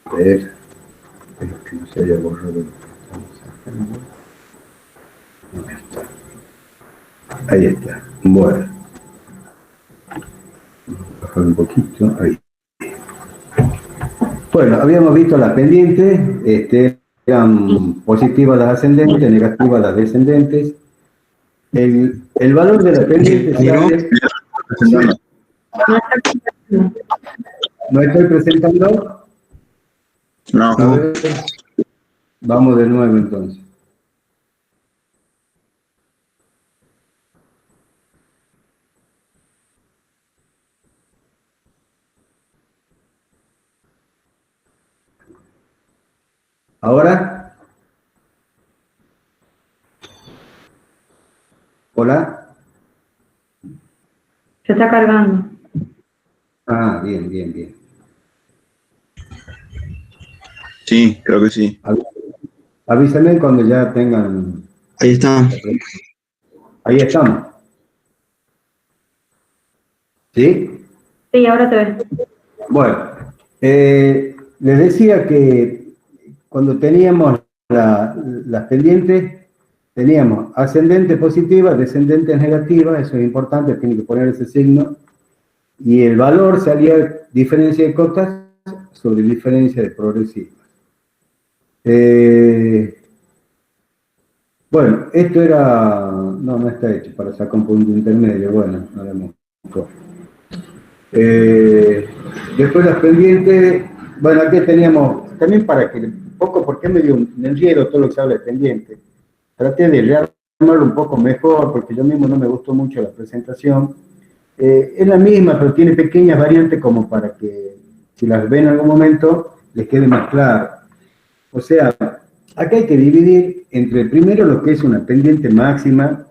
A ver, espero que no se haya borrado lo que estamos sacando. No está. Ahí está. Bueno. Bajar un poquito. Ahí. Bueno, habíamos visto las pendientes. Eran positivas las ascendentes, negativas las descendentes. El valor de la pendiente se hace... ¿No estoy presentando? No. A ver, vamos de nuevo entonces. ¿Ahora? ¿Hola? Se está cargando. Ah, bien, bien, bien. Sí, creo que sí. Avísenme cuando ya tengan... Ahí está. Ahí estamos. ¿Sí? Sí, ahora se ve. Bueno, les decía que cuando teníamos las pendientes, teníamos ascendente positiva, descendente negativa, eso es importante, tiene que poner ese signo, y el valor salía diferencia de cotas sobre diferencia de progresivas. Bueno, esto era, no está hecho para sacar un punto intermedio, bueno, no lo hemos visto. Después las pendientes, bueno, aquí teníamos, también para que, un poco, porque me dio un enredo todo lo que se habla de pendiente, traté de rearmarlo un poco mejor, porque yo mismo no me gustó mucho la presentación. Es la misma, pero tiene pequeñas variantes como para que, si las ven en algún momento, les quede más claro. O sea, acá hay que dividir entre primero lo que es una pendiente máxima,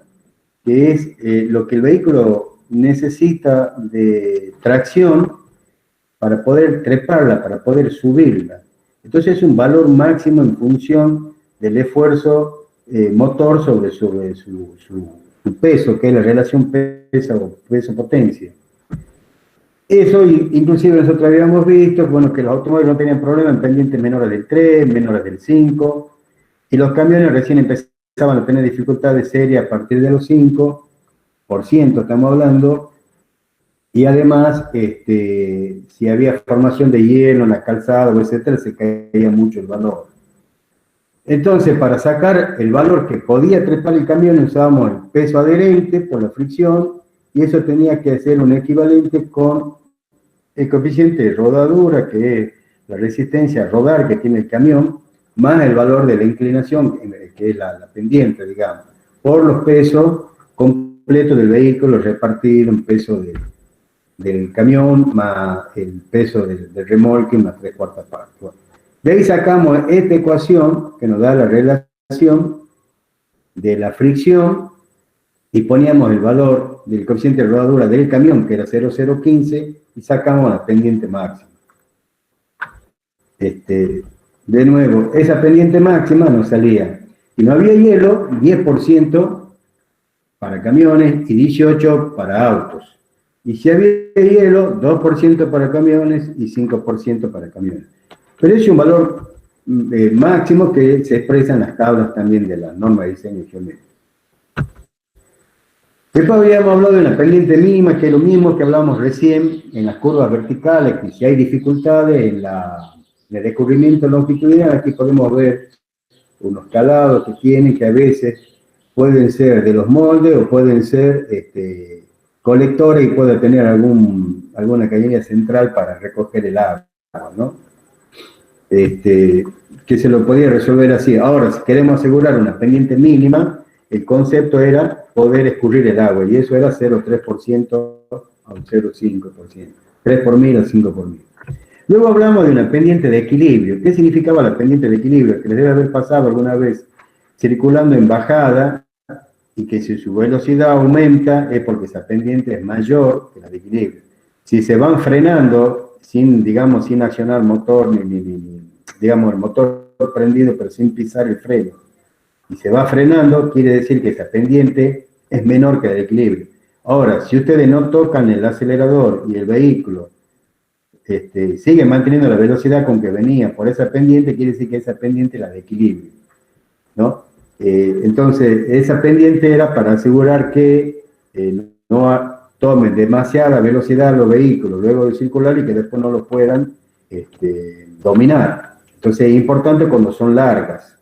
que es lo que el vehículo necesita de tracción para poder treparla, para poder subirla. Entonces es un valor máximo en función del esfuerzo motor sobre su peso, que es la relación peso-potencia. Eso, inclusive nosotros habíamos visto, bueno, que los automóviles no tenían problema en pendientes menores del 3, menores del 5, y los camiones recién empezaban a tener dificultades serias a partir de los 5%, estamos hablando, y además, si había formación de hielo en la calzada, etcétera, se caía mucho el valor. Entonces, para sacar el valor que podía trepar el camión, usábamos el peso adherente por la fricción, y eso tenía que ser un equivalente con el coeficiente de rodadura, que es la resistencia a rodar que tiene el camión, más el valor de la inclinación, que es la pendiente, digamos, por los pesos completos del vehículo repartido en peso del camión, más el peso del remolque, más 3/4 partes. Bueno, de ahí sacamos esta ecuación que nos da la relación de la fricción y poníamos el valor del coeficiente de rodadura del camión, que era 0,015, y sacamos la pendiente máxima. De nuevo, esa pendiente máxima nos salía, si no había hielo, 10% para camiones y 18% para autos. Y si había hielo, 2% para camiones y 5% para camiones. Pero es un valor máximo que se expresa en las tablas también de la norma de diseño geométrico. Después habíamos hablado de una pendiente mínima, que es lo mismo que hablábamos recién en las curvas verticales, que si hay dificultades en el descubrimiento longitudinal, aquí podemos ver unos calados que tienen, que a veces pueden ser de los moldes o pueden ser colectores y puede tener alguna cañería central para recoger el agua, ¿no? Que se lo podía resolver así. Ahora, si queremos asegurar una pendiente mínima, el concepto era poder escurrir el agua, y eso era 0,3% a un 0,5%. 3 por mil a 5 por mil. Luego hablamos de una pendiente de equilibrio. ¿Qué significaba la pendiente de equilibrio? Que les debe haber pasado alguna vez circulando en bajada y que si su velocidad aumenta es porque esa pendiente es mayor que la de equilibrio. Si se van frenando sin, digamos, sin accionar motor, digamos, el motor prendido pero sin pisar el freno, y se va frenando, quiere decir que esa pendiente es menor que la de equilibrio. Ahora, si ustedes no tocan el acelerador y el vehículo sigue manteniendo la velocidad con que venía por esa pendiente, quiere decir que esa pendiente es la de equilibrio, ¿no? Entonces, esa pendiente era para asegurar que no tomen demasiada velocidad los vehículos luego de circular y que después no los puedan dominar. Entonces, es importante cuando son largas.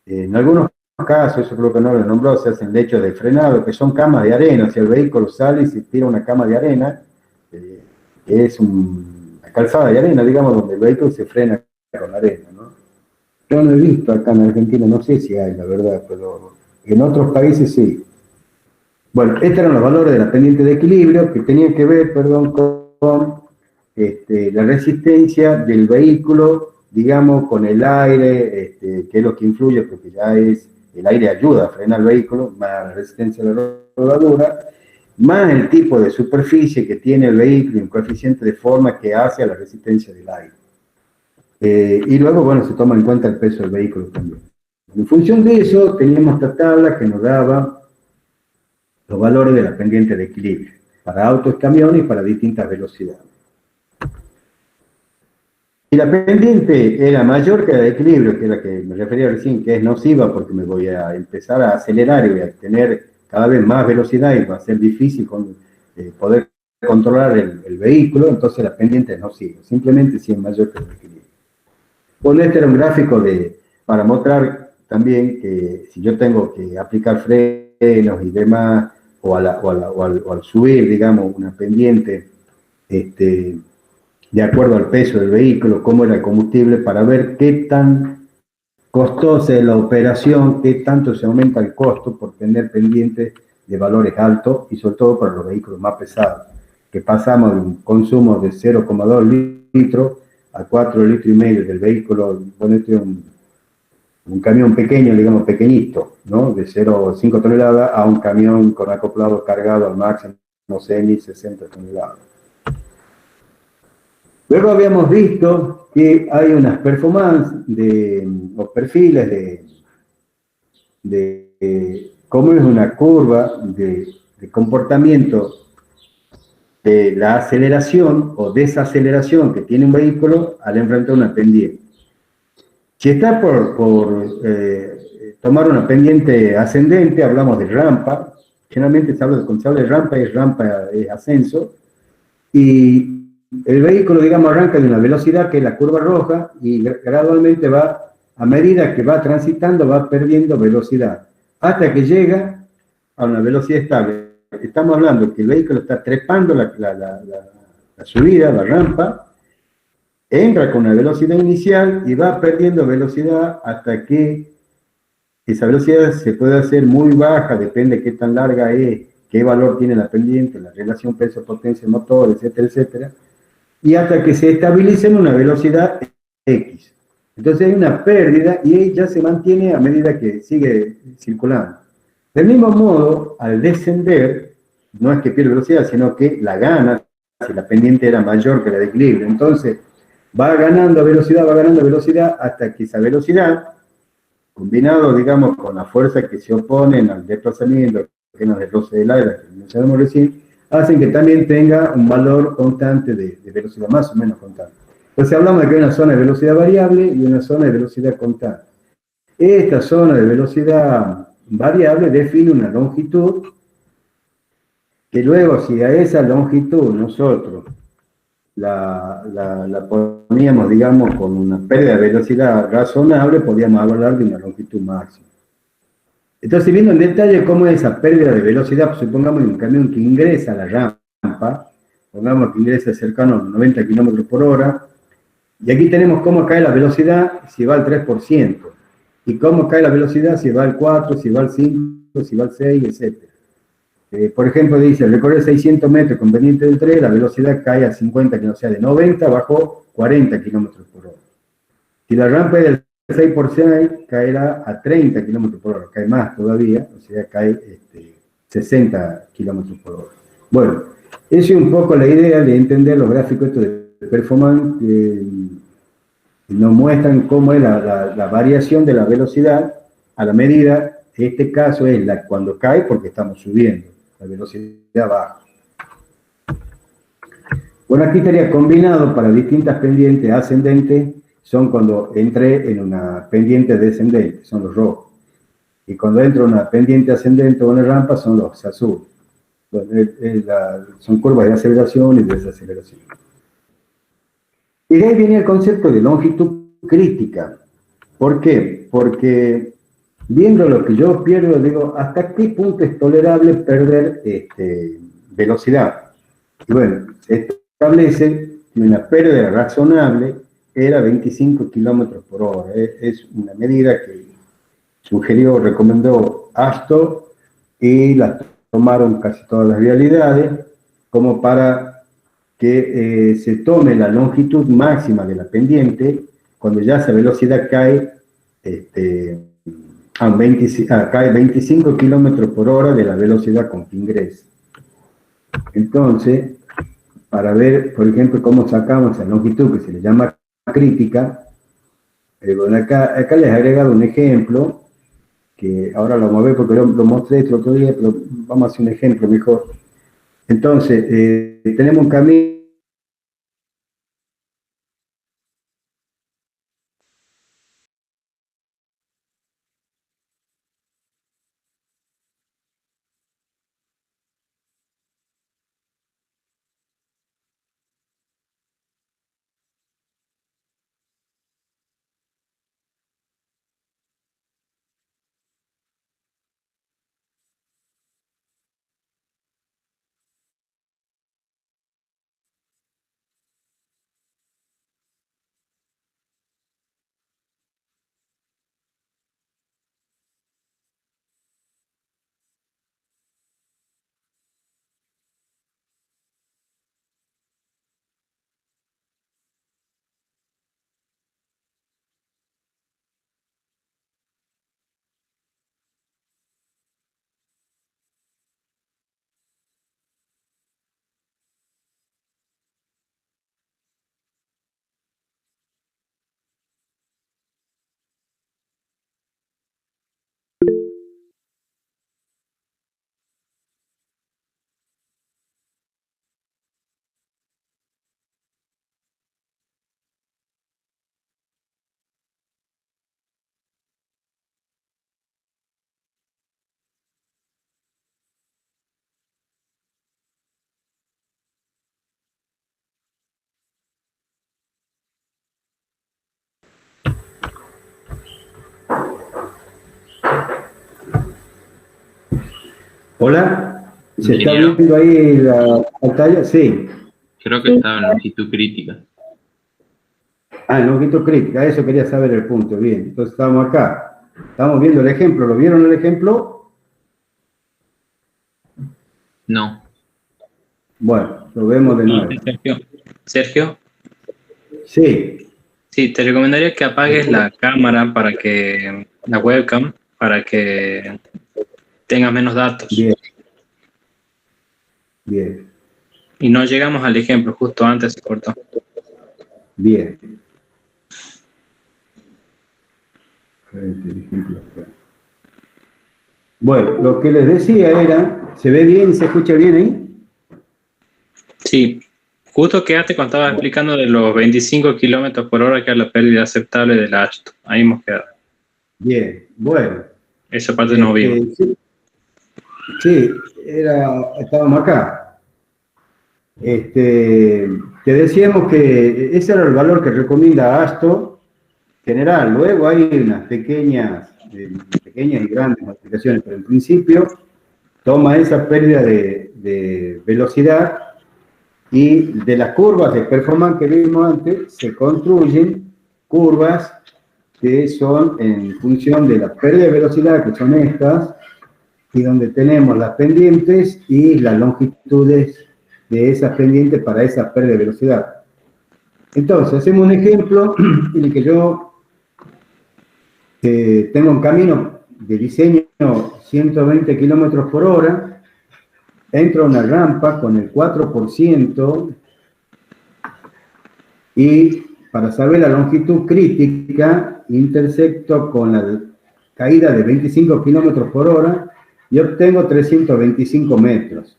En algunos casos, eso creo que no lo nombró, se hacen lechos de frenado, que son camas de arena. Si el vehículo sale y se tira una cama de arena, es una calzada de arena, digamos, donde el vehículo se frena con arena, ¿no? Yo no he visto acá en Argentina, no sé si hay, la verdad, pero en otros países sí. Bueno, estos eran los valores de la pendiente de equilibrio que tenían que ver, perdón, con la resistencia del vehículo, digamos, con el aire, que es lo que influye, porque ya es, el aire ayuda a frenar el vehículo, más la resistencia de la rodadura, más el tipo de superficie que tiene el vehículo, un coeficiente de forma que hace a la resistencia del aire. Y luego, bueno, se toma en cuenta el peso del vehículo también. En función de eso, teníamos esta tabla que nos daba los valores de la pendiente de equilibrio, para autos, camiones y para distintas velocidades. Si la pendiente era mayor que la de equilibrio, que es la que me refería recién, que es nociva porque me voy a empezar a acelerar y voy a tener cada vez más velocidad y va a ser difícil poder controlar el vehículo, entonces la pendiente es nociva, simplemente si es mayor que el equilibrio. Bueno, este era un gráfico para mostrar también que si yo tengo que aplicar frenos y demás, o al subir, digamos, una pendiente, de acuerdo al peso del vehículo, cómo era el combustible, para ver qué tan costosa es la operación, qué tanto se aumenta el costo por tener pendientes de valores altos, y sobre todo para los vehículos más pesados, que pasamos de un consumo de 0,2 litros a 4,5 litros del vehículo. Bueno, este es un camión pequeño, digamos pequeñito, ¿no? De 0,5 toneladas a un camión con acoplado cargado al máximo, no sé, ni 60 toneladas. Luego habíamos visto que hay unas performances o perfiles de cómo es una curva de comportamiento de la aceleración o desaceleración que tiene un vehículo al enfrentar una pendiente. Si está por tomar una pendiente ascendente, hablamos de rampa. Generalmente cuando se habla de rampa es ascenso, y el vehículo, digamos, arranca de una velocidad que es la curva roja y gradualmente va, a medida que va transitando, va perdiendo velocidad, hasta que llega a una velocidad estable. Estamos hablando que el vehículo está trepando la subida, la rampa, entra con una velocidad inicial y va perdiendo velocidad hasta que esa velocidad se puede hacer muy baja, depende de qué tan larga es, qué valor tiene la pendiente, la relación peso-potencia-motor, etcétera, etcétera, y hasta que se estabilice en una velocidad X. Entonces hay una pérdida y ya se mantiene a medida que sigue circulando. Del mismo modo, al descender, no es que pierde velocidad, sino que la gana, si la pendiente era mayor que la de equilibrio. Entonces, va ganando velocidad, hasta que esa velocidad, combinado, digamos, con la fuerza que se oponen al desplazamiento, que nos desplaza del aire, que mencionamos recién, hacen que también tenga un valor constante de velocidad, más o menos constante. Entonces hablamos de que hay una zona de velocidad variable y una zona de velocidad constante. Esta zona de velocidad variable define una longitud, que luego si a esa longitud nosotros la poníamos, digamos, con una pérdida de velocidad razonable, podíamos hablar de una longitud máxima. Entonces, viendo en detalle cómo es esa pérdida de velocidad, pues, supongamos un camión que ingresa a la rampa, pongamos que ingresa cercano a 90 km por hora, y aquí tenemos cómo cae la velocidad si va al 3%, y cómo cae la velocidad si va al 4, si va al 5, si va al 6, etc. Por ejemplo, dice, recorrer 600 metros con pendiente del 3, la velocidad cae a 50, que no sea de 90, bajó 40 km por hora. Si la rampa es del 6 por 6 caerá a 30 kilómetros por hora, cae más todavía, o sea, cae 60 kilómetros por hora. Bueno, esa es un poco la idea de entender los gráficos estos de performance que nos muestran cómo es la variación de la velocidad a la medida, en este caso es cuando cae porque estamos subiendo, la velocidad baja. Bueno, aquí estaría combinado para distintas pendientes ascendentes, son cuando entré en una pendiente descendente, son los rojos. Y cuando entro en una pendiente ascendente o una rampa son los azules. Bueno, son curvas de aceleración y desaceleración. Y de ahí viene el concepto de longitud crítica. ¿Por qué? Porque viendo lo que yo pierdo, digo, ¿hasta qué punto es tolerable perder velocidad? Y bueno, se establece que una pérdida razonable era 25 kilómetros por hora. Es una medida que sugirió, recomendó Astor y la tomaron casi todas las realidades como para que se tome la longitud máxima de la pendiente cuando ya esa velocidad cae cae 25 kilómetros por hora de la velocidad con que ingresa. Entonces, para ver, por ejemplo, cómo sacamos esa longitud que se le llama crítica, bueno, acá les he agregado un ejemplo, que ahora lo vamos a ver porque lo mostré el otro día, pero vamos a hacer un ejemplo mejor. Entonces, tenemos un camino. Hola, ¿se está viendo ahí la pantalla? Sí. Creo que estaba en longitud crítica. Ah, en longitud crítica, eso quería saber el punto, bien. Entonces estamos acá, estamos viendo el ejemplo, ¿lo vieron el ejemplo? No. Bueno, lo vemos de nuevo. Sergio. Sí. Sí, te recomendaría que apagues la cámara la webcam, para que tengas menos datos. Bien. Bien. Y no llegamos al ejemplo, justo antes se cortó. Bien. Bueno, lo que les decía era, ¿se ve bien? ¿Se escucha bien ahí? Sí, justo quedaste cuando estaba explicando de los 25 kilómetros por hora, que es la pérdida aceptable del Ashton. Ahí hemos quedado. Bien, bueno. Esa parte no vimos. Sí, estábamos acá. Te decíamos que ese era el valor que recomienda Astor general. Luego hay unas pequeñas y grandes modificaciones, pero en principio toma esa pérdida de velocidad y de las curvas de performance que vimos antes se construyen curvas que son en función de la pérdida de velocidad, que son estas, y donde tenemos las pendientes y las longitudes de esas pendientes para esa pérdida de velocidad. Entonces, hacemos un ejemplo en el que yo tengo un camino de diseño 120 kilómetros por hora, entro a una rampa con el 4% y para saber la longitud crítica, intersecto con la caída de 25 kilómetros por hora y obtengo 325 metros.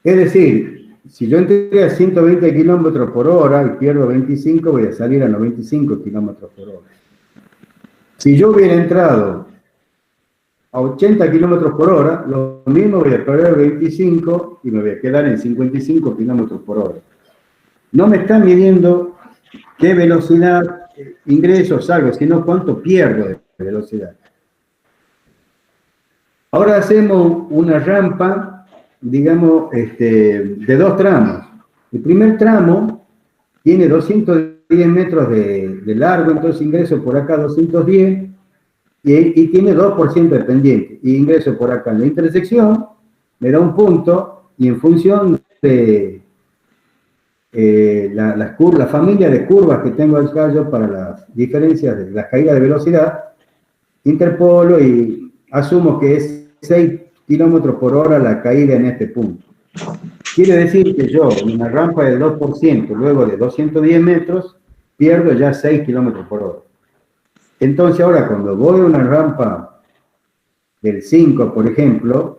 Es decir, si yo entré a 120 kilómetros por hora y pierdo 25, voy a salir a 95 kilómetros por hora. Si yo hubiera entrado a 80 kilómetros por hora, lo mismo voy a perder 25 y me voy a quedar en 55 kilómetros por hora. No me está midiendo qué velocidad ingreso o salgo, sino cuánto pierdo de velocidad. Ahora hacemos una rampa, digamos, de 2 tramos. El primer tramo tiene 210 metros de largo, entonces ingreso por acá 210 y tiene 2% de pendiente. Y ingreso por acá en la intersección, me da un punto y en función de la familia de curvas que tengo acá yo para las diferencias de las caídas de velocidad, interpolo y asumo que es 6 kilómetros por hora la caída en este punto. Quiere decir que yo, en una rampa del 2%, luego de 210 metros, pierdo ya 6 kilómetros por hora. Entonces ahora cuando voy a una rampa del 5, por ejemplo,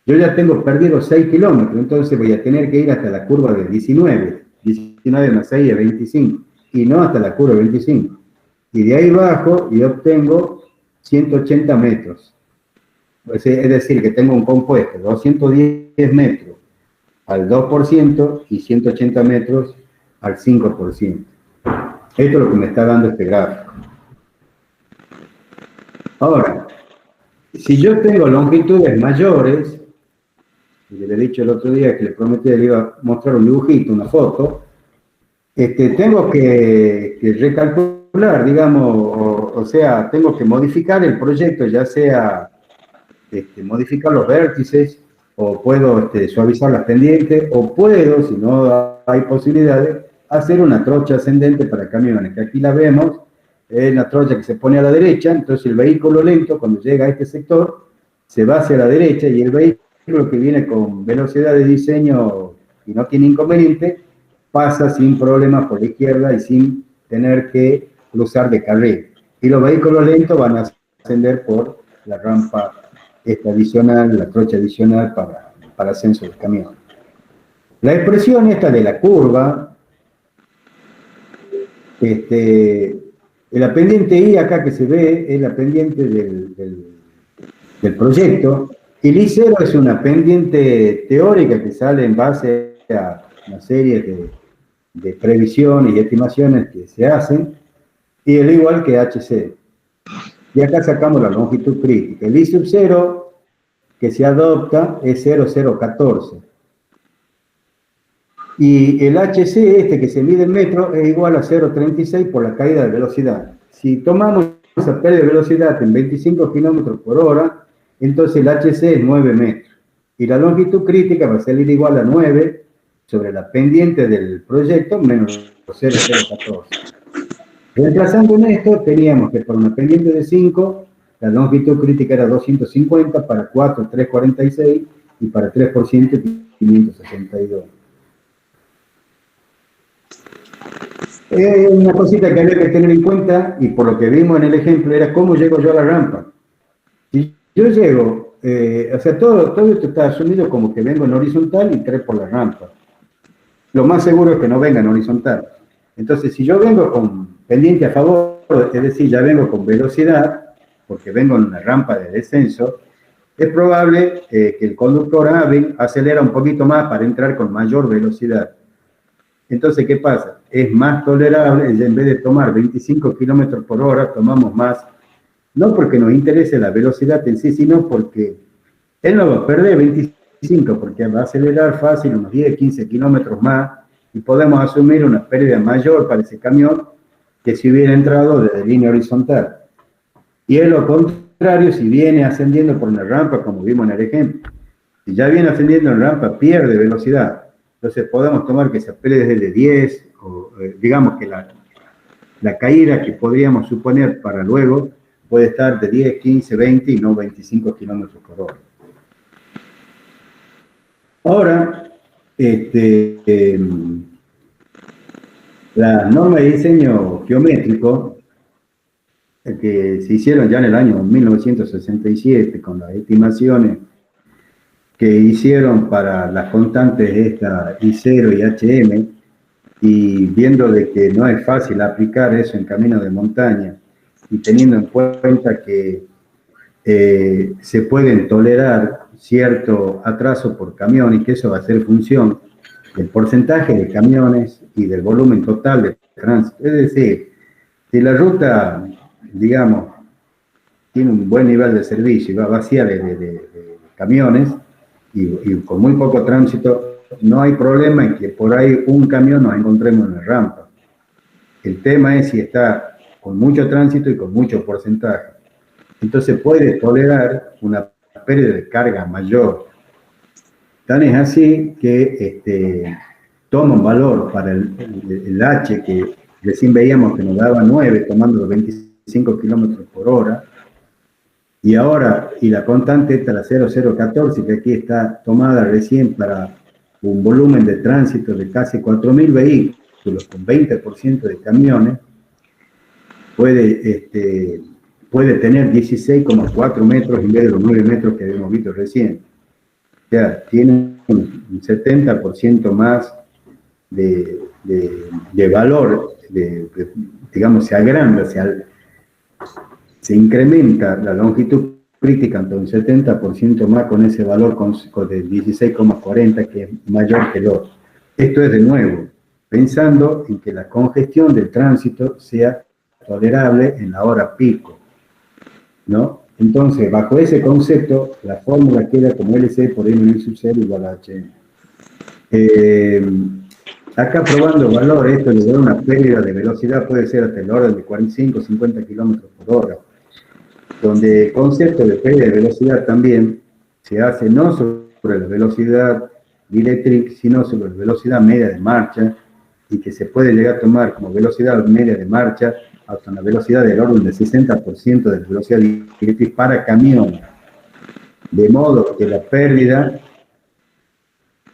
yo ya tengo perdido 6 kilómetros, entonces voy a tener que ir hasta la curva de 19. 19 más 6 es 25, y no hasta la curva de 25. Y de ahí bajo y obtengo 180 metros. Es decir, que tengo un compuesto, 210 metros al 2% y 180 metros al 5%. Esto es lo que me está dando este gráfico. Ahora, si yo tengo longitudes mayores, y le he dicho el otro día que le prometí que le iba a mostrar un dibujito, una foto, tengo que recalcular, digamos, o sea, tengo que modificar el proyecto, ya sea modificar los vértices, o puedo suavizar las pendientes, o puedo, si no hay posibilidades, hacer una trocha ascendente para camiones, que aquí la vemos, es una trocha que se pone a la derecha, entonces el vehículo lento, cuando llega a este sector, se va hacia la derecha, y el vehículo que viene con velocidad de diseño y no tiene inconveniente, pasa sin problemas por la izquierda y sin tener que cruzar de carril. Y los vehículos lentos van a ascender por la rampa adicional, la trocha adicional para ascenso del camión. La expresión esta de la curva, la pendiente I acá que se ve es la pendiente del proyecto, y el I0 es una pendiente teórica que sale en base a una serie de previsiones y estimaciones que se hacen, y el igual que HC. Y acá sacamos la longitud crítica. El I sub 0 que se adopta es 0,014. Y el HC que se mide en metros es igual a 0,36 por la caída de velocidad. Si tomamos esa pérdida de velocidad en 25 kilómetros por hora, entonces el HC es 9 metros. Y la longitud crítica va a salir igual a 9 sobre la pendiente del proyecto menos 0,014. Reemplazando en esto, teníamos que para una pendiente de 5, la longitud crítica era 250, para 4, 346, y para 3%, 562. Una cosita que había que tener en cuenta, y por lo que vimos en el ejemplo, era cómo llego yo a la rampa. Si yo llego, o sea, todo esto está asumido como que vengo en horizontal y trepo por la rampa. Lo más seguro es que no venga en horizontal. Entonces, si yo vengo con pendiente a favor, es decir, ya vengo con velocidad, porque vengo en una rampa de descenso, es probable que el conductor hábil acelera un poquito más para entrar con mayor velocidad. Entonces, ¿qué pasa? Es más tolerable, en vez de tomar 25 kilómetros por hora, tomamos más, no porque nos interese la velocidad en sí, sino porque él no va a perder 25, porque va a acelerar fácil unos 10, 15 kilómetros más, y podemos asumir una pérdida mayor para ese camión que si hubiera entrado desde línea horizontal. Y es lo contrario si viene ascendiendo por una rampa, como vimos en el ejemplo. Si ya viene ascendiendo en rampa, pierde velocidad. Entonces podemos tomar que esa pérdida es de 10, o digamos que la caída que podríamos suponer para luego puede estar de 10, 15, 20 y no 25 kilómetros por hora. Ahora, la norma de diseño geométrico que se hicieron ya en el año 1967 con las estimaciones que hicieron para las constantes esta I0 y HM, y viendo de que no es fácil aplicar eso en caminos de montaña, y teniendo en cuenta que se pueden tolerar cierto atraso por camión y que eso va a ser función del porcentaje de camiones y del volumen total de tránsito. Es decir, si la ruta, digamos, tiene un buen nivel de servicio y va vacía de camiones y con muy poco tránsito, no hay problema en que por ahí un camión nos encontremos en la rampa. El tema es si está con mucho tránsito y con mucho porcentaje. Entonces puede tolerar una pérdida de carga mayor. Tan es así que toma un valor para el H que recién veíamos que nos daba 9 tomando los 25 kilómetros por hora. Y ahora, y la constante esta, la 0014, que aquí está tomada recién para un volumen de tránsito de casi 4.000 vehículos con 20% de camiones, puede tener 16,4 metros en vez de los 9 metros que habíamos visto recién. O sea, tiene un 70% más de valor, digamos, se agranda, se incrementa la longitud crítica hasta un 70% más con ese valor de 16,40 que es mayor que el otro. Esto es de nuevo, pensando en que la congestión del tránsito sea tolerable en la hora pico, ¿no? Entonces, bajo ese concepto, la fórmula queda como LC por M sub 0 igual a HM. Acá probando el valor, esto le da una pérdida de velocidad, puede ser hasta el orden de 45 o 50 kilómetros por hora, donde el concepto de pérdida de velocidad también se hace no sobre la velocidad directriz, sino sobre la velocidad media de marcha, y que se puede llegar a tomar como velocidad media de marcha hasta una velocidad del orden del 60% de la velocidad directriz para camiones, de modo que la pérdida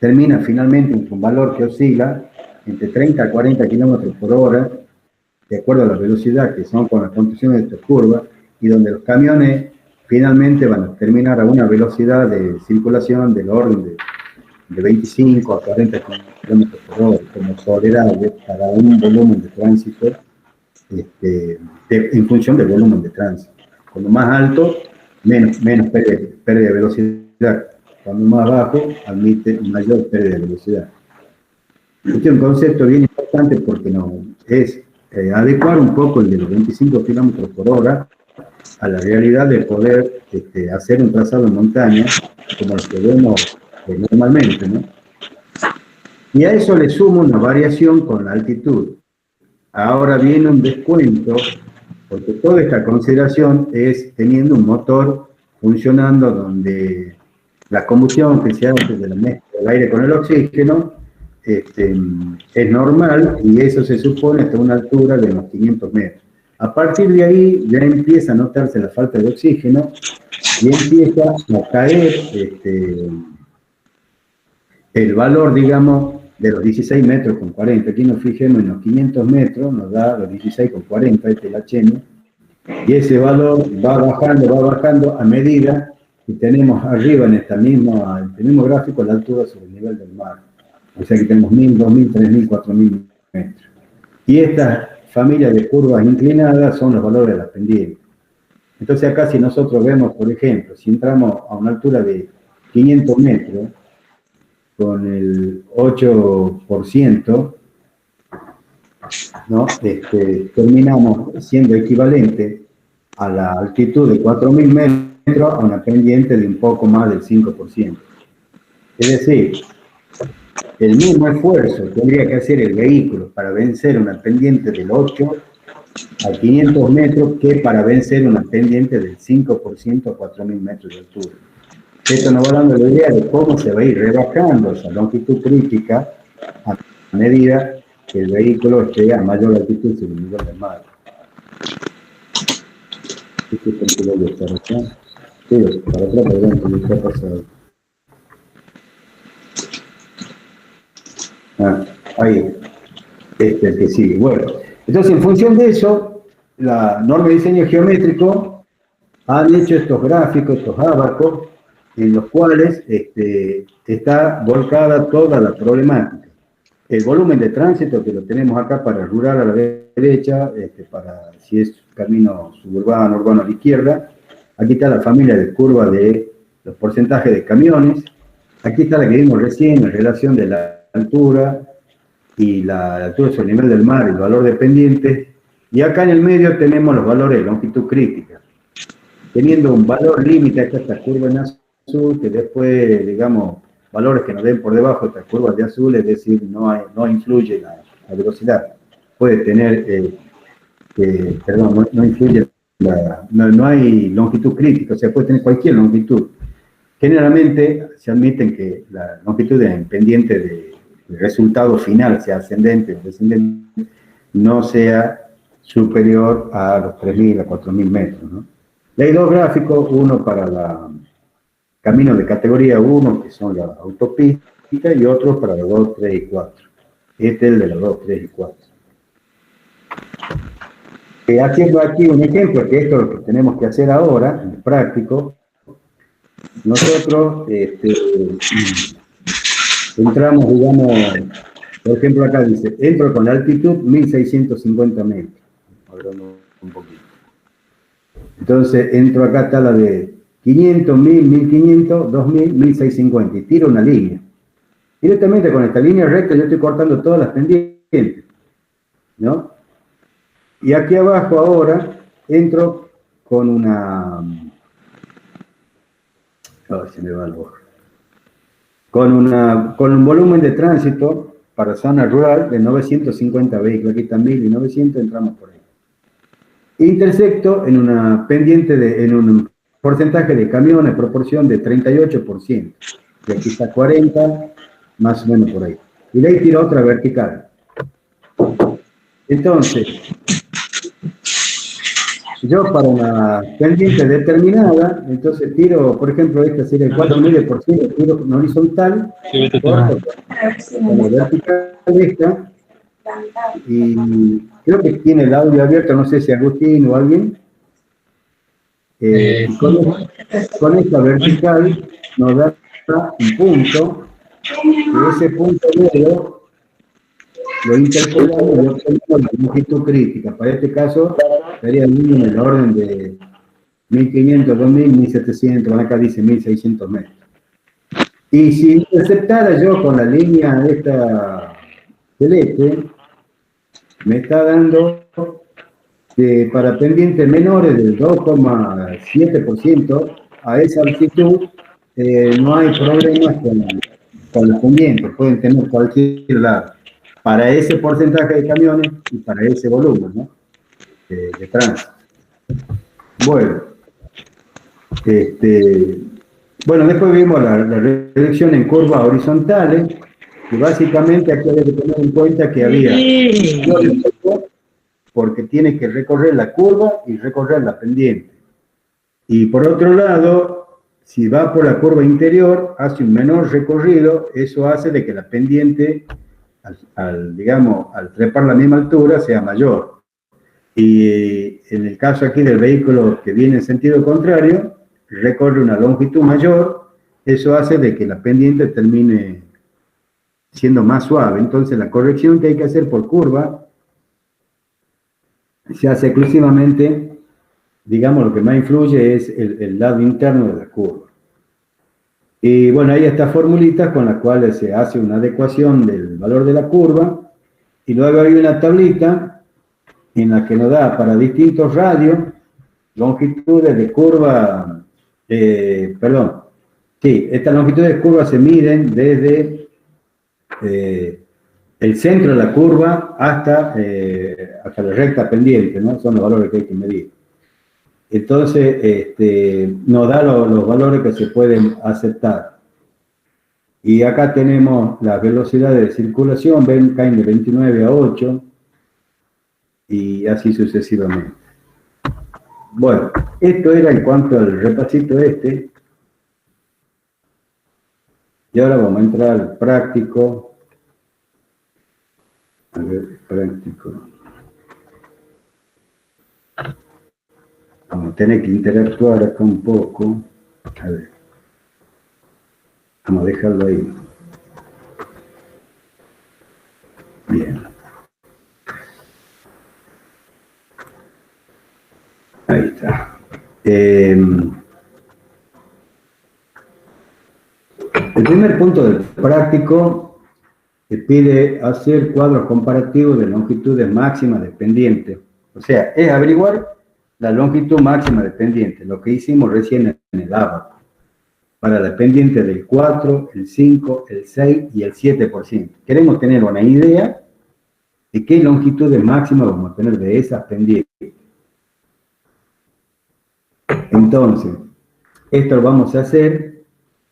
termina finalmente en un valor que oscila entre 30 a 40 kilómetros por hora, de acuerdo a la velocidad que son con las construcciones de esta curva, y donde los camiones finalmente van a terminar a una velocidad de circulación del orden de 25 a 40 kilómetros por hora, como tolerable para un volumen de tránsito en función del volumen de tránsito. Cuando más alto, menos pérdida de velocidad. Cuando más bajo, admite mayor pérdida de velocidad. Este es un concepto bien importante porque es adecuar un poco el de los 25 kilómetros por hora a la realidad de poder hacer un trazado en montaña como el que vemos normalmente, ¿no? Y a eso le sumo una variación con la altitud. Ahora viene un descuento, porque toda esta consideración es teniendo un motor funcionando donde la combustión que se hace de la mezcla del aire con el oxígeno es normal, y eso se supone hasta una altura de unos 500 metros. A partir de ahí ya empieza a notarse la falta de oxígeno y empieza a caer el valor, digamos, de los 16 metros con 40. Aquí nos fijemos en los 500 metros, nos da los 16 con 40, este es el HM, y ese valor va bajando a medida que tenemos arriba en este mismo gráfico la altura sobre el nivel del mar. O sea que tenemos 1.000, 2.000, 3.000, 4.000 metros. Y estas familias de curvas inclinadas son los valores de las pendientes. Entonces acá si nosotros vemos, por ejemplo, si entramos a una altura de 500 metros, con el 8%, ¿no? Terminamos siendo equivalente a la altitud de 4.000 metros a una pendiente de un poco más del 5%. Es decir, el mismo esfuerzo tendría que hacer el vehículo para vencer una pendiente del 8 a 500 metros que para vencer una pendiente del 5% a 4.000 metros de altura. Esto nos va dando la idea de cómo se va a ir rebajando esa longitud crítica a medida que el vehículo esté a mayor altitud sobre el nivel del mar. Este es el que voy a estar acá. Sí, para atrás, perdón, que me está pasando. Ahí, el que sigue. Bueno, entonces en función de eso, la norma de diseño geométrico han hecho estos gráficos, estos ábacos, en los cuales está volcada toda la problemática. El volumen de tránsito que lo tenemos acá para rural a la derecha, para si es camino suburbano, urbano a la izquierda. Aquí está la familia de curva de los porcentajes de camiones. Aquí está la que vimos recién en relación de la altura y la altura sobre el nivel del mar, el valor de pendientes. Y acá en el medio tenemos los valores de longitud crítica. Teniendo un valor límite, acá esta curva en azul, que después, digamos, valores que nos den por debajo de estas curvas de azul, es decir, no influye la velocidad. Puede tener, no influye, no hay longitud crítica, o sea, puede tener cualquier longitud. Generalmente se admiten que la longitud en pendiente del resultado final, sea ascendente o descendente, no sea superior a los 3.000 a 4.000 metros, ¿no? Y hay dos gráficos, uno para la caminos de categoría 1, que son la autopista, y otro para los 2, 3 y 4. Este es el de los 2, 3 y 4. Haciendo aquí un ejemplo, que esto es lo que tenemos que hacer ahora, en práctico, nosotros entramos, digamos, por ejemplo acá dice, entro con la altitud 1.650 metros. Hablando un poquito. Entonces entro acá, está la de 500, 1000, 1500, 2000, 1650 y tiro una línea. Directamente con esta línea recta yo estoy cortando todas las pendientes, ¿no? Y aquí abajo ahora entro con una... se me va el ojo. Con un volumen de tránsito para zona rural de 950 vehículos. Aquí están 1900, entramos por ahí. Intersecto en una pendiente en un porcentaje de camiones, proporción de 38%. Y aquí está 40, más o menos por ahí. Y de ahí tiro otra vertical. Entonces, yo para una pendiente determinada, entonces tiro, por ejemplo, esta serie de 4,5%, tiro en horizontal, como vertical esta, y creo que tiene el audio abierto, no sé si Agustín o alguien. Con esta vertical nos da un punto, y ese punto medio lo interpolamos y obtenemos la longitud crítica. Para este caso, sería en el orden de 1500, 2000, 1700, acá dice 1600 metros. Y si interceptara yo con la línea esta celeste, me está dando que para pendientes menores del 2,7% a esa altitud no hay problemas con los pendientes, pueden tener cualquier lado, para ese porcentaje de camiones y para ese volumen, ¿no? de tránsito. Bueno, después vimos la reducción en curvas horizontales, y básicamente aquí hay que tener en cuenta que había porque tiene que recorrer la curva y recorrer la pendiente. Y por otro lado, si va por la curva interior, hace un menor recorrido, eso hace de que la pendiente, al trepar la misma altura, sea mayor. Y en el caso aquí del vehículo que viene en sentido contrario, recorre una longitud mayor, eso hace de que la pendiente termine siendo más suave. Entonces la corrección que hay que hacer por curva se hace exclusivamente, digamos, lo que más influye es el lado interno de la curva. Y bueno, hay estas formulitas con las cuales se hace una adecuación del valor de la curva, y luego hay una tablita en la que nos da para distintos radios, longitudes de curva, estas longitudes de curva se miden desde el centro de la curva hasta la recta pendiente, ¿no? Son los valores que hay que medir. Entonces, nos da los valores que se pueden aceptar. Y acá tenemos las velocidades de circulación, ven, caen de 29 a 8, y así sucesivamente. Bueno, esto era en cuanto al repasito este. Y ahora vamos a entrar al práctico. A ver, práctico. Vamos a tener que interactuar acá un poco. A ver. Vamos a dejarlo ahí. Bien. Ahí está. El primer punto del práctico pide hacer cuadros comparativos de longitudes máximas de pendiente. O sea, es averiguar la longitud máxima de pendiente, lo que hicimos recién en el abaco, para la pendiente del 4, el 5, el 6 y el 7%. Queremos tener una idea de qué longitudes máximas vamos a tener de esas pendientes. Entonces, esto lo vamos a hacer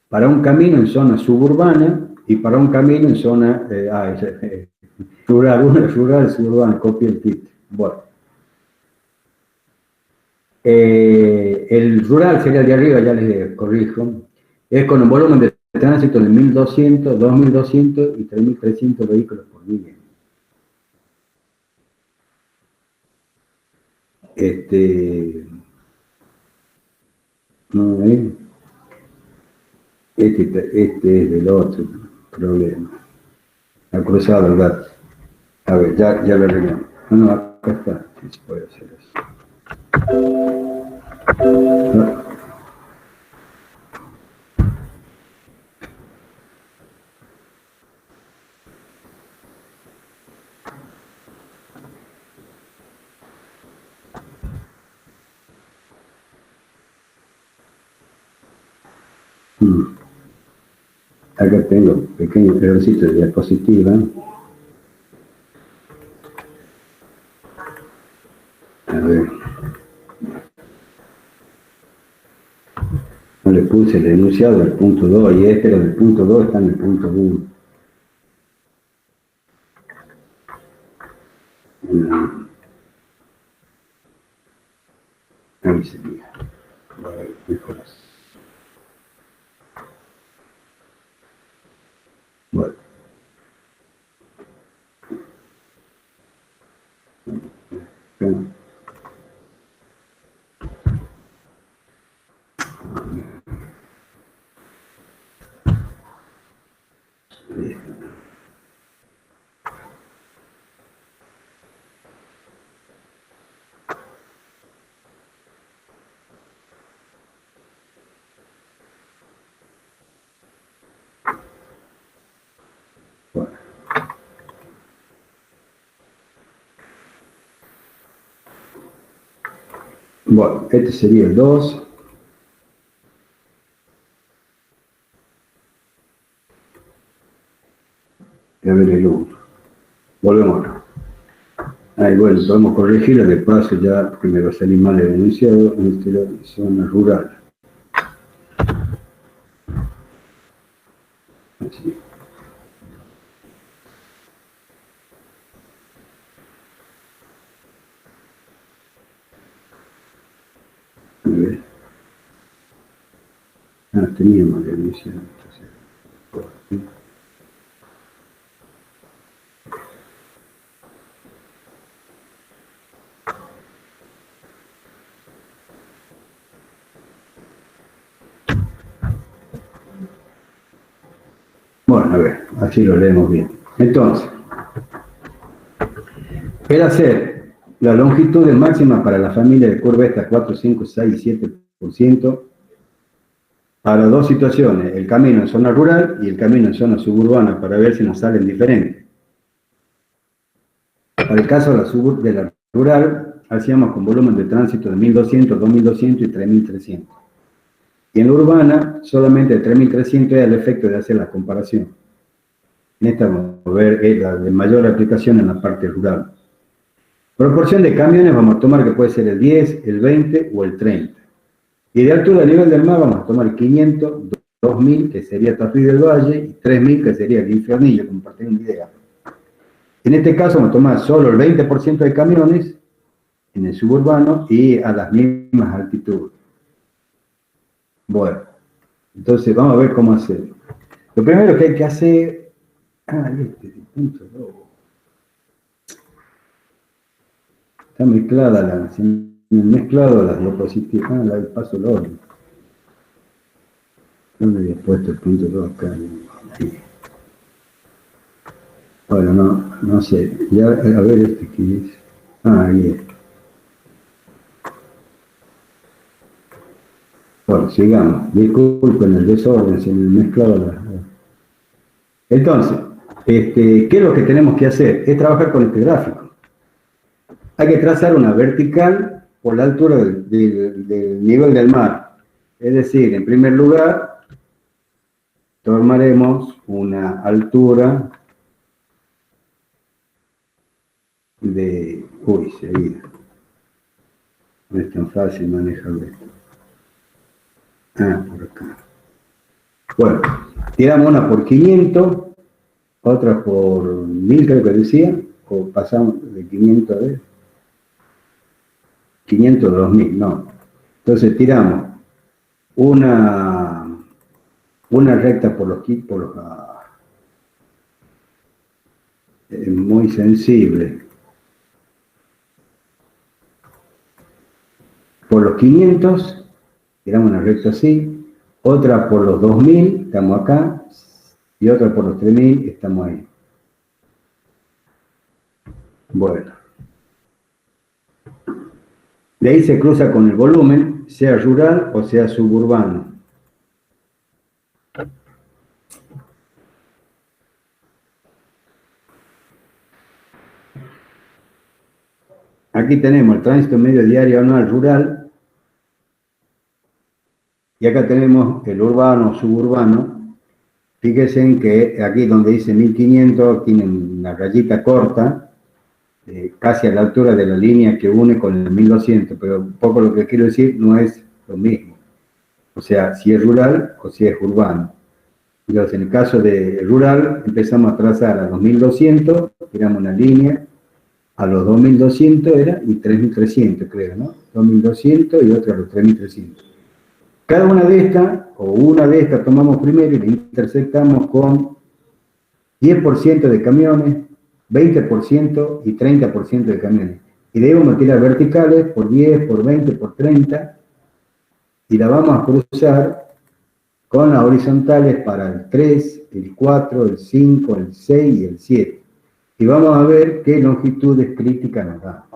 para un camino en zona suburbana y para un camino en zona rural, suburbana, copia el título. Bueno. El rural sería el de arriba, ya les corrijo, es con un volumen de tránsito de 1.200, 2.200 y 3.300 vehículos por día. No, este es del otro problema. Ha cruzado el gato. A ver, ya lo arreglamos. No, acá está. Sí, se puede hacer eso. No. Acá tengo un pequeño pedacito de diapositiva. A ver. No le puse el enunciado del punto 2 y este era del punto 2, está en el punto 1. Ahí sería. Mejor así. Bueno. Bueno, este sería el 2. Y a ver el 1. Volvemos acá. Ahí, bueno, podemos corregirlo, de paso ya que me va a salir mal el enunciado en esta zona rural. Así. A ver. Teníamos el enunciado. Entonces, bueno, a ver, así lo leemos bien. Entonces, el hacer la longitud máxima para la familia de curva esta 4, 5, 6 y 7% para dos situaciones, el camino en zona rural y el camino en zona suburbana, para ver si nos salen diferentes. Para el caso de la rural, hacíamos con volumen de tránsito de 1.200, 2.200 y 3.300. Y en la urbana, solamente 3.300 era el efecto de hacer la comparación. En esta vamos a ver la de mayor aplicación en la parte rural. Proporción de camiones vamos a tomar que puede ser el 10, el 20 o el 30. Y de altura a nivel del mar vamos a tomar 500, 2.000, que sería Tafí del Valle, y 3.000, que sería el Infiernillo, como para tener una idea. En este caso vamos a tomar solo el 20% de camiones en el suburbano y a las mismas altitudes. Bueno, entonces vamos a ver cómo hacer. Lo primero que hay que hacer... Está mezclada mezclado las diapositivas. La del paso doble. ¿Dónde había puesto el punto 2 acá? Ahí. Bueno, no sé. Ya, a ver este que es. Ahí es. Bueno, sigamos. Disculpen el desorden, se me mezclado las... Entonces, ¿qué es lo que tenemos que hacer? Es trabajar con este gráfico. Hay que trazar una vertical por la altura del nivel del mar. Es decir, en primer lugar, tomaremos una altura de... Uy, seguida. No es tan fácil manejarlo esto. Por acá. Bueno, tiramos una por 500, otra por 1000, creo que decía, o pasamos de 500 a 500 a 2000, no. Entonces tiramos una recta por los muy sensible. Por los 500, tiramos una recta así, otra por los 2000, estamos acá, y otra por los 3000, estamos ahí. Bueno. De ahí se cruza con el volumen, sea rural o sea suburbano. Aquí tenemos el tránsito medio diario anual rural. Y acá tenemos el urbano, suburbano. Fíjense en que aquí donde dice 1500 tienen una rayita corta, casi a la altura de la línea que une con el 1200, pero un poco lo que quiero decir no es lo mismo. O sea, si es rural o si es urbano. Entonces, en el caso de rural, empezamos a trazar a los 1200, tiramos una línea, a los 2200 era, y 3300 creo, ¿no? 2200 y otra a los 3300. Cada una de estas, o una de estas tomamos primero y la intersectamos con 10% de camiones, 20% y 30% de camiones. Y de ahí vamos a tirar verticales por 10, por 20, por 30, y la vamos a cruzar con las horizontales para el 3, el 4, el 5, el 6 y el 7. Y vamos a ver qué longitudes críticas nos da.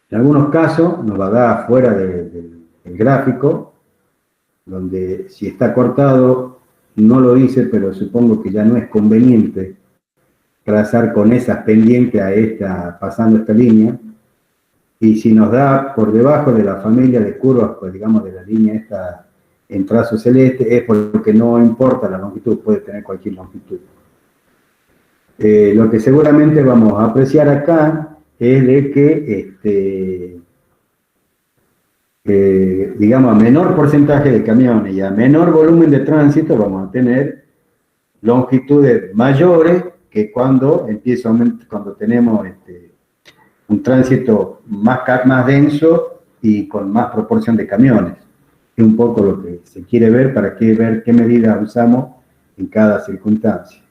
En algunos casos nos va a dar fuera del gráfico, donde si está cortado, no lo hice, pero supongo que ya no es conveniente trazar con esas pendientes a esta, pasando esta línea, y si nos da por debajo de la familia de curvas, pues digamos de la línea esta en trazo celeste, es porque no importa la longitud, puede tener cualquier longitud. Lo que seguramente vamos a apreciar acá es de que, digamos, a menor porcentaje de camiones y a menor volumen de tránsito, vamos a tener longitudes mayores que cuando tenemos un tránsito más denso y con más proporción de camiones. Es un poco lo que se quiere ver para ver qué medidas usamos en cada circunstancia.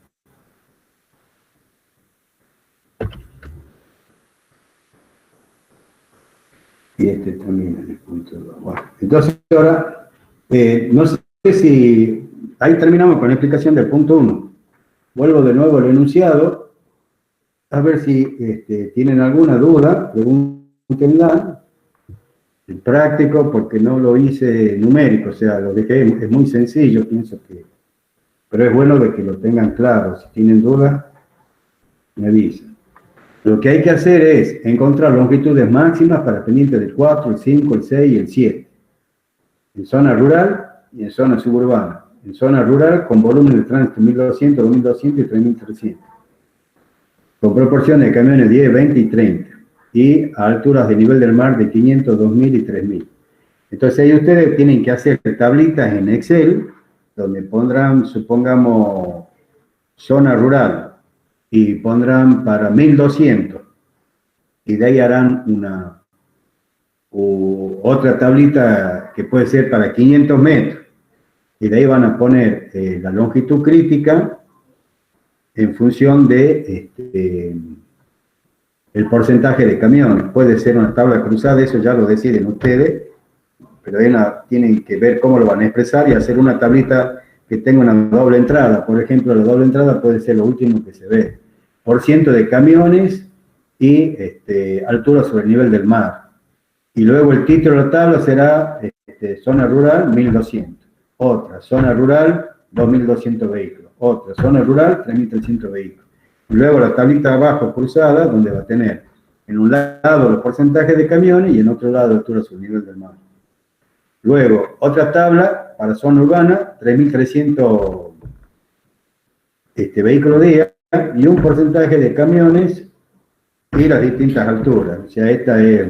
Y este también es el punto 2. Bueno, entonces ahora, no sé si... Ahí terminamos con la explicación del punto 1. Vuelvo de nuevo al enunciado, a ver si tienen alguna duda, pregúntenla. El práctico, porque no lo hice numérico, o sea, lo dejé, es muy sencillo, pienso que... Pero es bueno de que lo tengan claro. Si tienen dudas, me avisan. Lo que hay que hacer es encontrar longitudes máximas para pendientes del 4, el 5, el 6 y el 7. En zona rural y en zona suburbana. En zona rural con volumen de tránsito 1200, 2200 y 3300. Con proporciones de camiones 10, 20 y 30. Y a alturas de nivel del mar de 500, 2000 y 3000. Entonces ahí ustedes tienen que hacer tablitas en Excel, donde pondrán, supongamos, zona rural, y pondrán para 1200, y de ahí harán otra tablita que puede ser para 500 metros, y de ahí van a poner la longitud crítica en función de el porcentaje de camiones. Puede ser una tabla cruzada, eso ya lo deciden ustedes, pero ahí tienen que ver cómo lo van a expresar y hacer una tablita que tenga una doble entrada. Por ejemplo, la doble entrada puede ser lo último que se ve. Por ciento de camiones y altura sobre el nivel del mar. Y luego el título de la tabla será zona rural 1200. Otra, zona rural 2200 vehículos. Otra, zona rural 3300 vehículos. Y luego la tablita abajo cruzada, donde va a tener en un lado los porcentajes de camiones y en otro lado altura sobre el nivel del mar. Luego, otra tabla para zona urbana, 3300 vehículos día y un porcentaje de camiones y las distintas alturas. O sea, esta es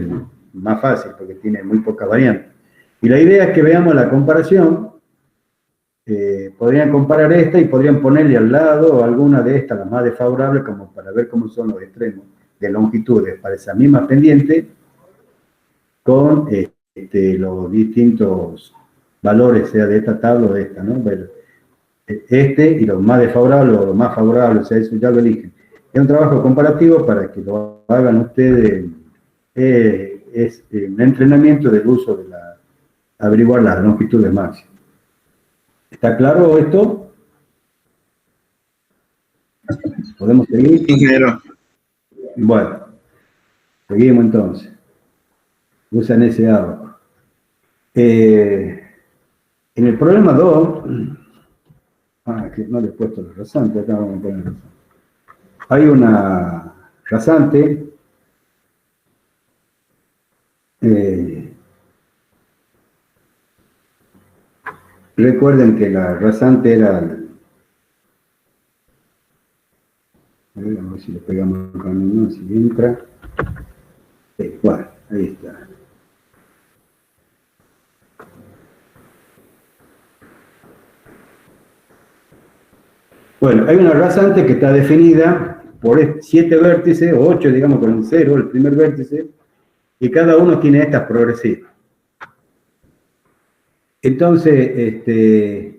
más fácil porque tiene muy poca variante. Y la idea es que veamos la comparación. Podrían comparar esta y podrían ponerle al lado alguna de estas, las más desfavorables, como para ver cómo son los extremos de longitudes para esa misma pendiente con los distintos valores, sea de esta tabla o de esta, ¿no? Bueno, y los más desfavorables o los más favorables, o sea, eso ya lo eligen. Es un trabajo comparativo para que lo hagan ustedes, es un entrenamiento del uso de averiguar las longitudes máximas. ¿Está claro esto? ¿Podemos seguir? Ingeniero. Bueno, seguimos entonces. Usan ese agua. En el problema 2, que no le he puesto la rasante, acá vamos a poner rasante. Hay una rasante recuerden que la rasante era a ver si le pegamos acá, no, si entra. Bueno, ahí está. Bueno, hay una rasante que está definida por 7 vértices, o 8, digamos, con el 0, el primer vértice, y cada uno tiene estas progresivas. Entonces,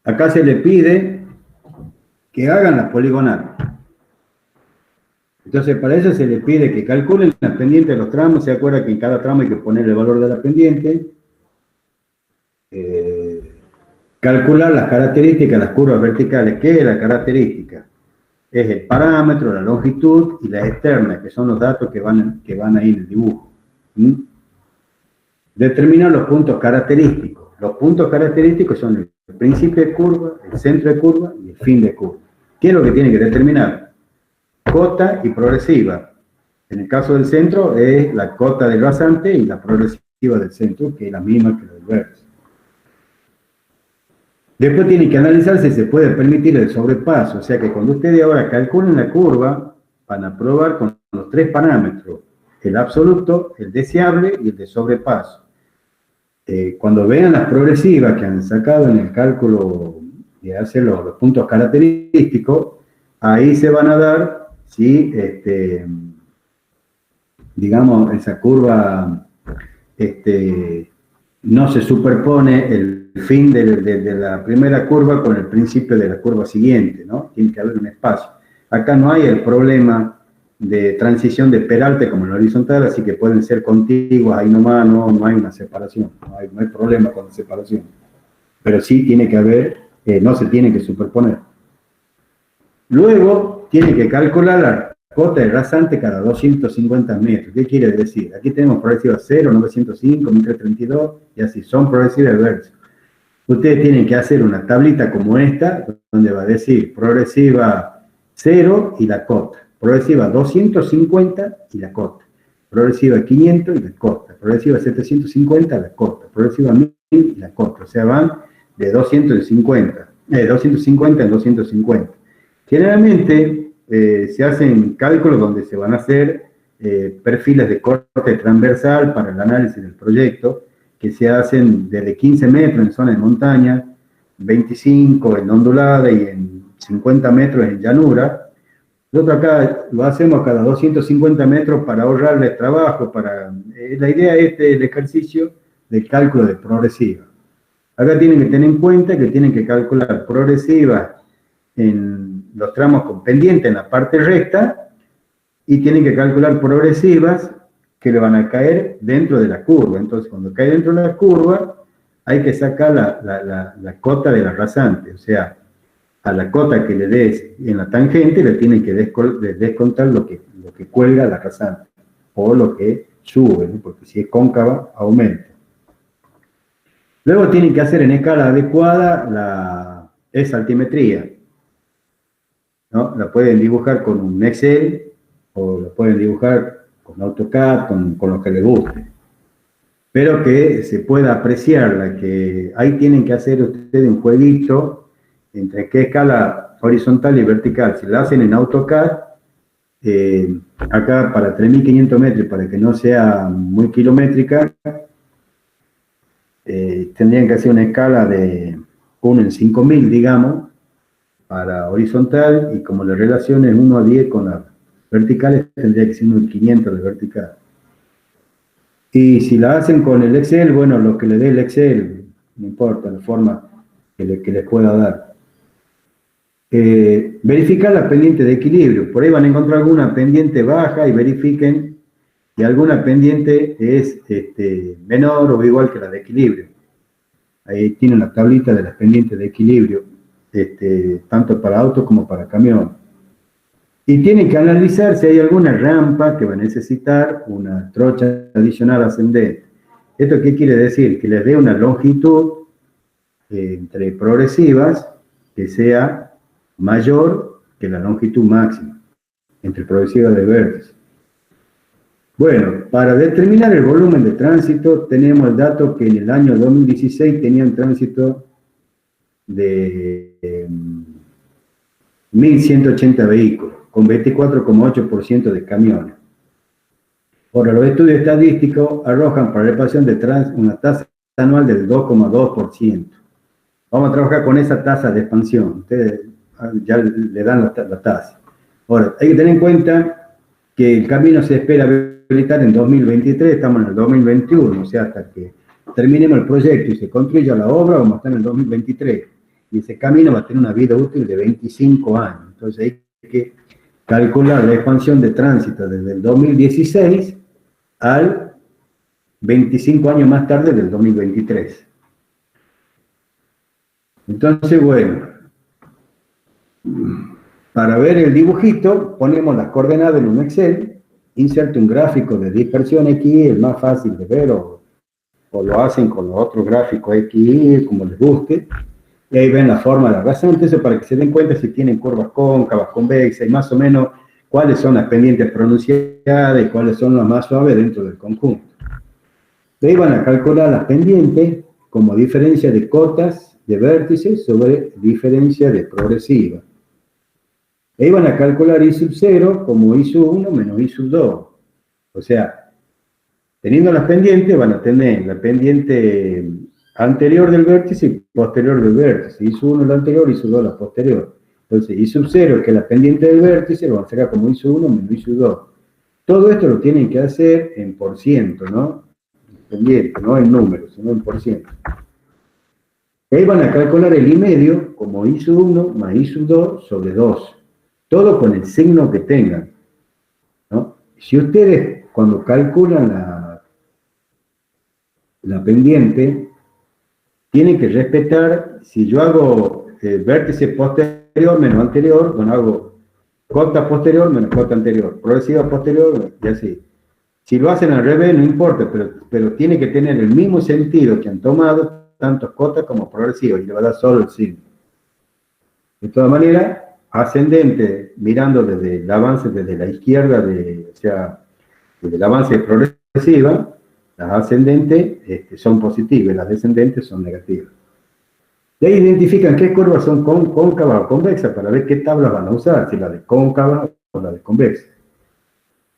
acá se le pide que hagan las poligonales. Entonces, para eso se le pide que calculen las pendientes de los tramos. Se acuerda que en cada tramo hay que poner el valor de la pendiente. Calcular las características de las curvas verticales. ¿Qué es la característica? Es el parámetro, la longitud y la externa, que son los datos que van ahí en el dibujo. Determinar los puntos característicos. Los puntos característicos son el principio de curva, el centro de curva y el fin de curva. ¿Qué es lo que tiene que determinar? Cota y progresiva. En el caso del centro es la cota del rasante y la progresiva del centro, que es la misma que la del vértice. Después tiene que analizar si se puede permitir el sobrepaso. O sea que cuando ustedes ahora calculen la curva, van a probar con los 3 parámetros: el absoluto, el deseable y el de sobrepaso. Cuando vean las progresivas que han sacado en el cálculo de hacer los puntos característicos, ahí se van a dar si, digamos, esa curva no se superpone el fin de la primera curva con el principio de la curva siguiente, ¿no? Tiene que haber un espacio. Acá no hay el problema de transición de peralte como en la horizontal, así que pueden ser contiguas, ahí nomás no hay una separación, no hay problema con la separación. Pero sí tiene que haber, no se tiene que superponer. Luego, tiene que calcular la cota de rasante cada 250 metros. ¿Qué quiere decir? Aquí tenemos progresivas 0, 905, 1332, y así, son progresivas de vértice. Ustedes tienen que hacer una tablita como esta, donde va a decir progresiva 0 y la cota. Progresiva 250 y la cota. Progresiva 500 y la cota. Progresiva 750 la cota. Progresiva 1000 y la cota. O sea, van de 250 en 250. Generalmente se hacen cálculos donde se van a hacer perfiles de corte transversal para el análisis del proyecto, que se hacen desde 15 metros en zona de montaña, 25 en ondulada y en 50 metros en llanura. Nosotros acá lo hacemos cada 250 metros para ahorrarles trabajo. La idea es el ejercicio de cálculo de progresiva. Acá tienen que tener en cuenta que tienen que calcular progresiva en los tramos con pendiente en la parte recta y tienen que calcular progresivas que le van a caer dentro de la curva. Entonces, cuando cae dentro de la curva, hay que sacar la cota de la rasante. O sea, a la cota que le des en la tangente le tienen que descontar lo que cuelga la rasante o lo que sube, ¿no? Porque si es cóncava, aumenta. Luego tienen que hacer en escala adecuada esa altimetría, ¿no? La pueden dibujar con un Excel o la pueden dibujar con AutoCAD, con lo que les guste. Pero que se pueda apreciarla, que ahí tienen que hacer ustedes un jueguito entre qué escala horizontal y vertical. Si la hacen en AutoCAD, acá para 3.500 metros, para que no sea muy kilométrica, tendrían que hacer una escala de 1 en 5.000, digamos, para horizontal, y como la relación es 1 a 10 con las verticales, tendría que ser 1 en 500 de vertical. Y si la hacen con el Excel, bueno, lo que le dé el Excel, no importa la forma que les pueda dar. Verificar la pendiente de equilibrio. Por ahí van a encontrar alguna pendiente baja y verifiquen que alguna pendiente es menor o igual que la de equilibrio. Ahí tienen la tablita de las pendientes de equilibrio, tanto para auto como para camión. Y tienen que analizar si hay alguna rampa que va a necesitar una trocha adicional ascendente. ¿Esto qué quiere decir? Que les dé una longitud entre progresivas que sea mayor que la longitud máxima entre progresivas de vértice. Bueno, para determinar el volumen de tránsito tenemos el dato que en el año 2016 tenían tránsito de 1.180 vehículos, con 24,8% de camiones. Ahora, los estudios estadísticos arrojan para la reparación de una tasa anual del 2,2%. Vamos a trabajar con esa tasa de expansión. Ustedes ya le dan la tasa. Ahora, hay que tener en cuenta que el camino se espera habilitar en 2023, estamos en el 2021, o sea, hasta que terminemos el proyecto y se construya la obra, vamos a estar en el 2023. Y ese camino va a tener una vida útil de 25 años. Entonces hay que calcular la expansión de tránsito desde el 2016 al 25 años más tarde del 2023. Entonces, bueno, para ver el dibujito, ponemos las coordenadas en un Excel, inserte un gráfico de dispersión X, el más fácil de ver, o lo hacen con los otros gráficos X, como les guste, y ahí ven la forma de la rasante, eso para que se den cuenta si tienen curvas cóncavas, convexas, y más o menos cuáles son las pendientes pronunciadas y cuáles son las más suaves dentro del conjunto. De ahí van a calcular las pendientes como diferencia de cotas de vértices sobre diferencia de progresiva. Ahí van a calcular I sub 0 como I sub 1 menos I sub 2. O sea, teniendo las pendientes, van a tener la pendiente anterior del vértice y posterior del vértice. I sub 1 la anterior, I sub 2 la posterior. Entonces, I sub 0, que es la pendiente del vértice, lo van a sacar como I sub 1 menos I sub 2. Todo esto lo tienen que hacer en por ciento, ¿no? Pendiente, no en números, sino en por ciento. Ahí van a calcular el I medio como I sub 1 más I sub 2 sobre 2. Todo con el signo que tengan, ¿no? Si ustedes, cuando calculan la pendiente, tienen que respetar, si yo hago vértice posterior menos anterior, bueno, hago cota posterior menos cota anterior, progresiva posterior, y así. Si lo hacen al revés, no importa, pero tiene que tener el mismo sentido que han tomado, tanto cota como progresiva, y le va a dar solo el signo. De todas maneras, ascendente, mirando desde el avance, desde la izquierda, o sea, desde el avance de progresiva, las ascendentes son positivas, las descendentes son negativas. De ahí identifican qué curvas son cóncavas o convexas para ver qué tablas van a usar, si la de cóncava o la de convexa.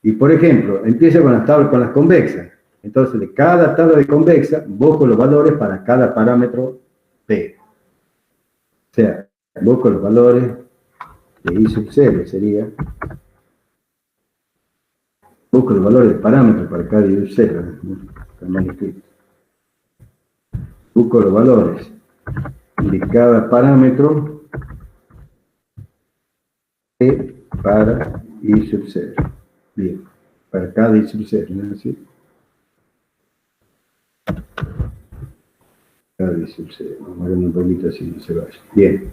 Y por ejemplo, empiezo con las tablas, con las convexas. Entonces, de cada tabla de convexa, busco los valores para cada parámetro P. O sea, busco los valores de I sub 0, sería. Busco los valores de parámetros para cada I sub 0. Busco los valores de cada parámetro P para I sub 0. Bien, para cada I sub 0, ¿no es así? Cada I sub 0, vamos a ver un poquito así, no se vaya. Bien.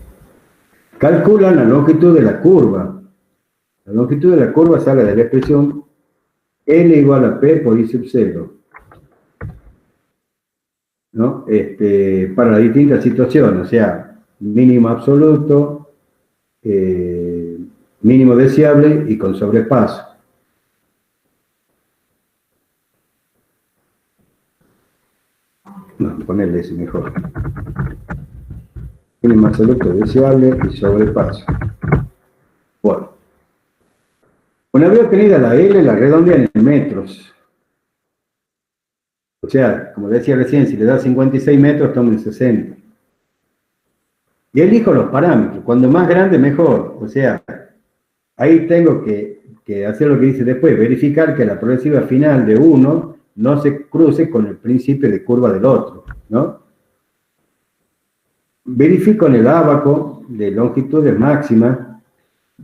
Calculan la longitud de la curva. La longitud de la curva sale de la expresión L igual a P por I sub 0. ¿No? Para las distintas situaciones, o sea, mínimo absoluto, mínimo deseable y con sobrepaso. No, ponerle ese mejor. Mínimo absoluto, deseable y sobrepaso. Bueno. Una vez obtenida la L, la redondean en metros. O sea, como decía recién, si le da 56 metros, tomen 60. Y elijo los parámetros. Cuando más grande, mejor. O sea, ahí tengo que hacer lo que dice después, verificar que la progresiva final de uno no se cruce con el principio de curva del otro, ¿no? Verifico en el ábaco de longitudes máximas,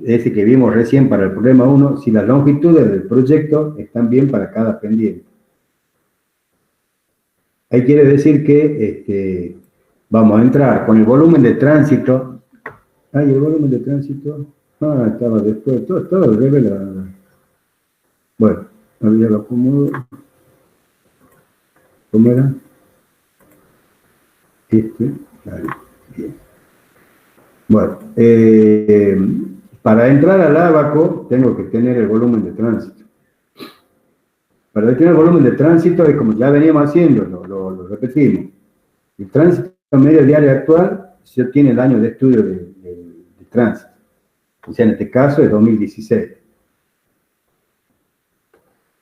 ese que vimos recién para el problema 1, si las longitudes del proyecto están bien para cada pendiente. Ahí quiere decir que vamos a entrar con el volumen de tránsito. Ay, el volumen de tránsito. Ah, estaba después. Todo revela. Bueno, había lo acomodo. ¿Cómo era? Ahí, bien. Bueno, para entrar al ábaco tengo que tener el volumen de tránsito. Para tener el volumen de tránsito es como ya veníamos haciendo, lo repetimos. El tránsito medio diario actual se obtiene el año de estudio de tránsito. O sea, en este caso es 2016.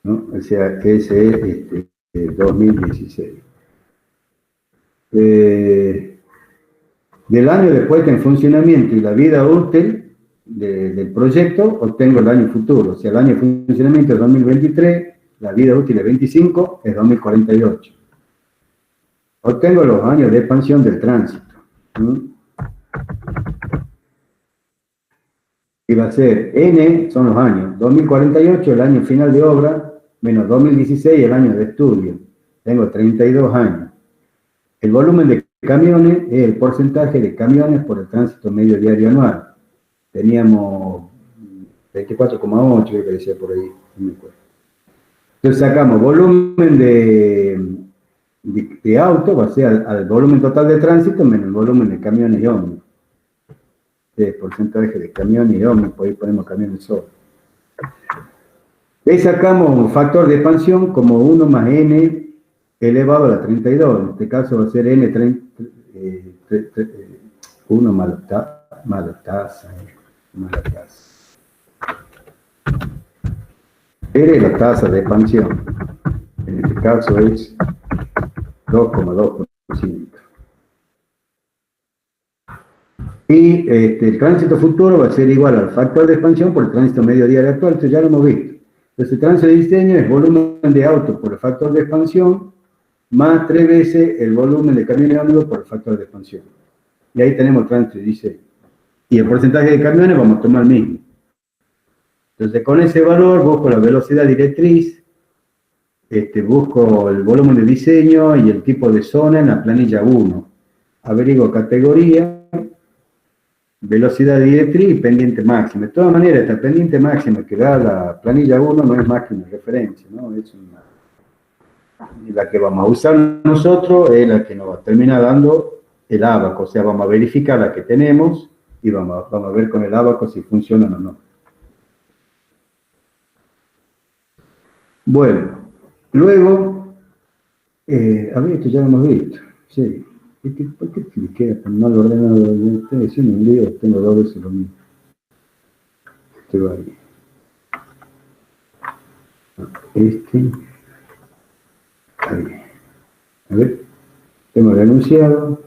¿No? O sea, que ese es 2016. Del año de puesta en funcionamiento y la vida útil del proyecto, obtengo el año futuro. O sea, el año de funcionamiento es 2023, la vida útil es 25, es 2048. Obtengo los años de expansión del tránsito. Y va a ser N, son los años, 2048, el año final de obra, menos 2016, el año de estudio. Tengo 32 años. El volumen de camiones es el porcentaje de camiones por el tránsito medio diario anual. Teníamos 24,8, creo que decía por ahí, no me acuerdo. Entonces sacamos volumen de auto, va a ser al volumen total de tránsito menos el volumen de camiones y ómnibus. El porcentaje de camiones y ómnibus, por ahí ponemos camiones solo. Ahí sacamos un factor de expansión como 1 más n elevado a la 32. En este caso va a ser n 1 más la tasa. R es la tasa de expansión. En este caso es 2,2%. Y el tránsito futuro va a ser igual al factor de expansión por el tránsito medio diario actual, esto ya lo hemos visto. Entonces el tránsito de diseño es volumen de auto por el factor de expansión, más 3 veces el volumen de camiones ómnibus por el factor de expansión. Y ahí tenemos el tránsito de diseño. Y el porcentaje de camiones vamos a tomar el mismo. Entonces con ese valor busco la velocidad directriz, busco el volumen de diseño y el tipo de zona en la planilla 1. Averiguo categoría, velocidad directriz y pendiente máxima. De todas maneras, esta pendiente máxima que da la planilla 1 no es más que una referencia, ¿no? Es la que vamos a usar nosotros, es la que nos va a terminar dando el ábaco. O sea, vamos a verificar la que tenemos y vamos a ver con el ábaco si funcionan o no. Bueno, luego, a ver, esto ya lo hemos visto, sí. ¿Por qué me queda tan mal ordenado? Estoy haciendo un lío, tengo 2 veces lo mismo. Ahí. Este. Ahí. A ver. Hemos renunciado.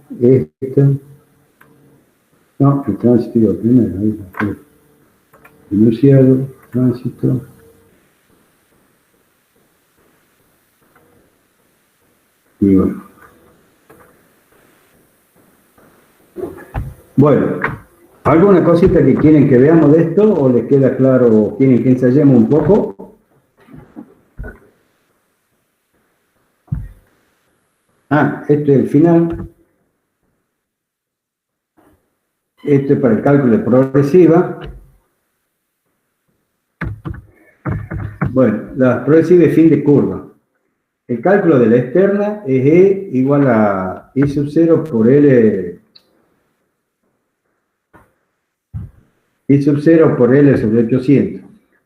No, el tránsito iba primero. Ahí. Renunciado. Tránsito. Y bueno. Bueno, ¿alguna cosita que quieren que veamos de esto o les queda claro o quieren que ensayemos un poco? Este es el final. Esto es para el cálculo de progresiva. Bueno, la progresiva es fin de curva. El cálculo de la externa es E igual a I sub 0 por L. I sub 0 por L sobre 800.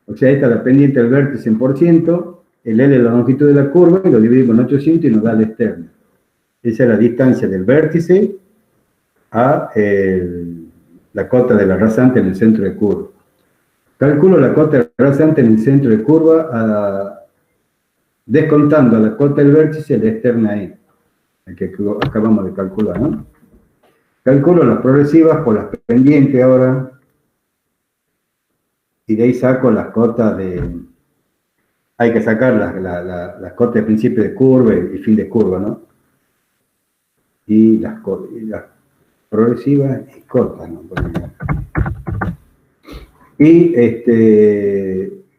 O sea, esta es la pendiente del vértice en por ciento, el L es la longitud de la curva, y lo dividimos en 800 y nos da la externa. Esa es la distancia del vértice a la cota de la rasante en el centro de curva. Calculo la cota de la rasante en el centro de curva descontando a la cota del vértice la externa E, la que acabamos de calcular, ¿no? Calculo las progresivas por las pendientes ahora, y de ahí saco las cotas de... Hay que sacar las cotas de principio de curva y fin de curva, ¿no? Y las progresivas y cotas, ¿no? Y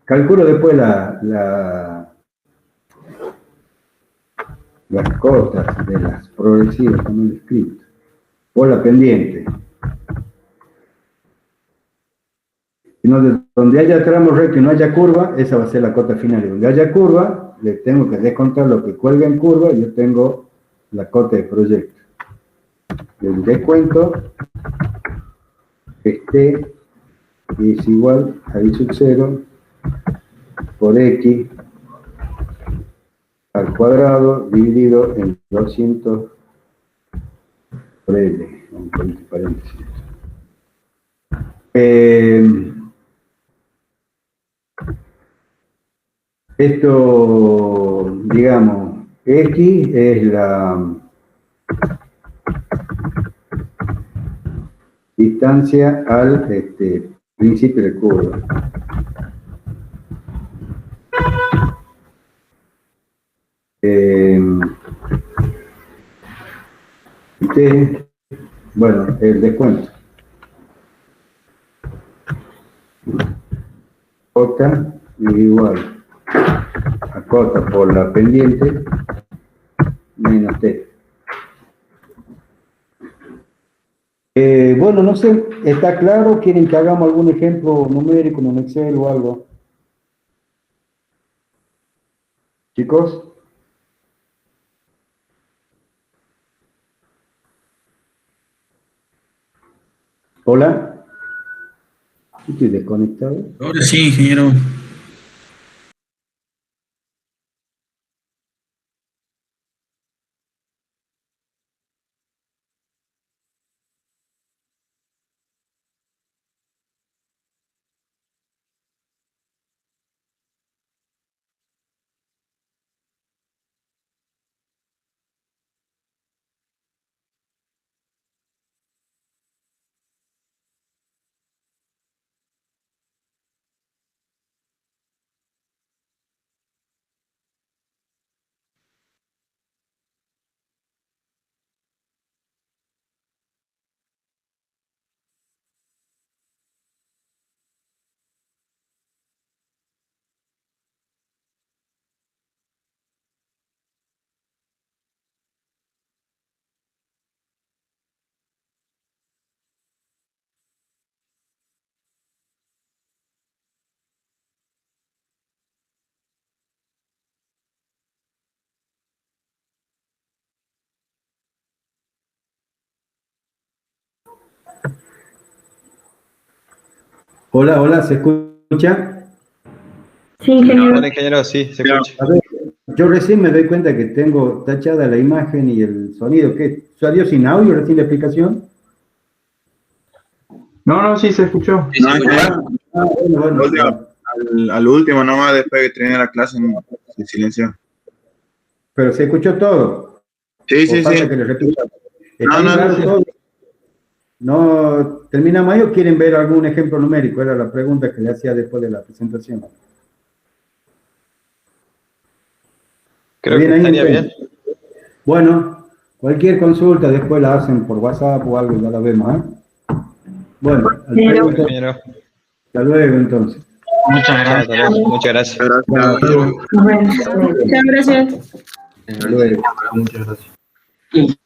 calculo después las cotas de las progresivas, como he escrito, por la pendiente. Donde haya tramo recto y no haya curva, esa va a ser la cota final. Y donde haya curva, le tengo que descontar lo que cuelga en curva, y yo tengo la cota de proyecto. El descuento, este es igual a I sub 0 por X al cuadrado dividido en 200 por L, entre paréntesis. Esto, digamos, X es la distancia al principio de curva. Bueno, el descuento. Cota igual a cota por la pendiente menos T. Bueno, no sé, ¿está claro? ¿Quieren que hagamos algún ejemplo numérico en Excel o algo? ¿Chicos? ¿Hola? ¿Estoy desconectado? Ahora sí, ingeniero. Hola, hola, ¿se escucha? Sí, ingeniero. Hola, ingeniero, sí, se escucha. A ver, yo recién me doy cuenta que tengo tachada la imagen y el sonido. ¿Qué? ¿Salió sin audio recién la explicación? No, sí se escuchó. No, ingeniero. Bueno. al último nomás, después que terminé la clase, en silencio. Pero se escuchó todo. Sí, sí, sí. Que le repita. No, no. Todo? ¿No terminamos ahí o quieren ver algún ejemplo numérico? Era la pregunta que le hacía después de la presentación. Creo que estaría bien. Bueno, cualquier consulta después la hacen por WhatsApp o algo, ya la vemos, ¿eh? Bueno, hasta luego entonces. Muchas gracias. Muchas gracias. Muchas gracias. Hasta luego. Muchas gracias.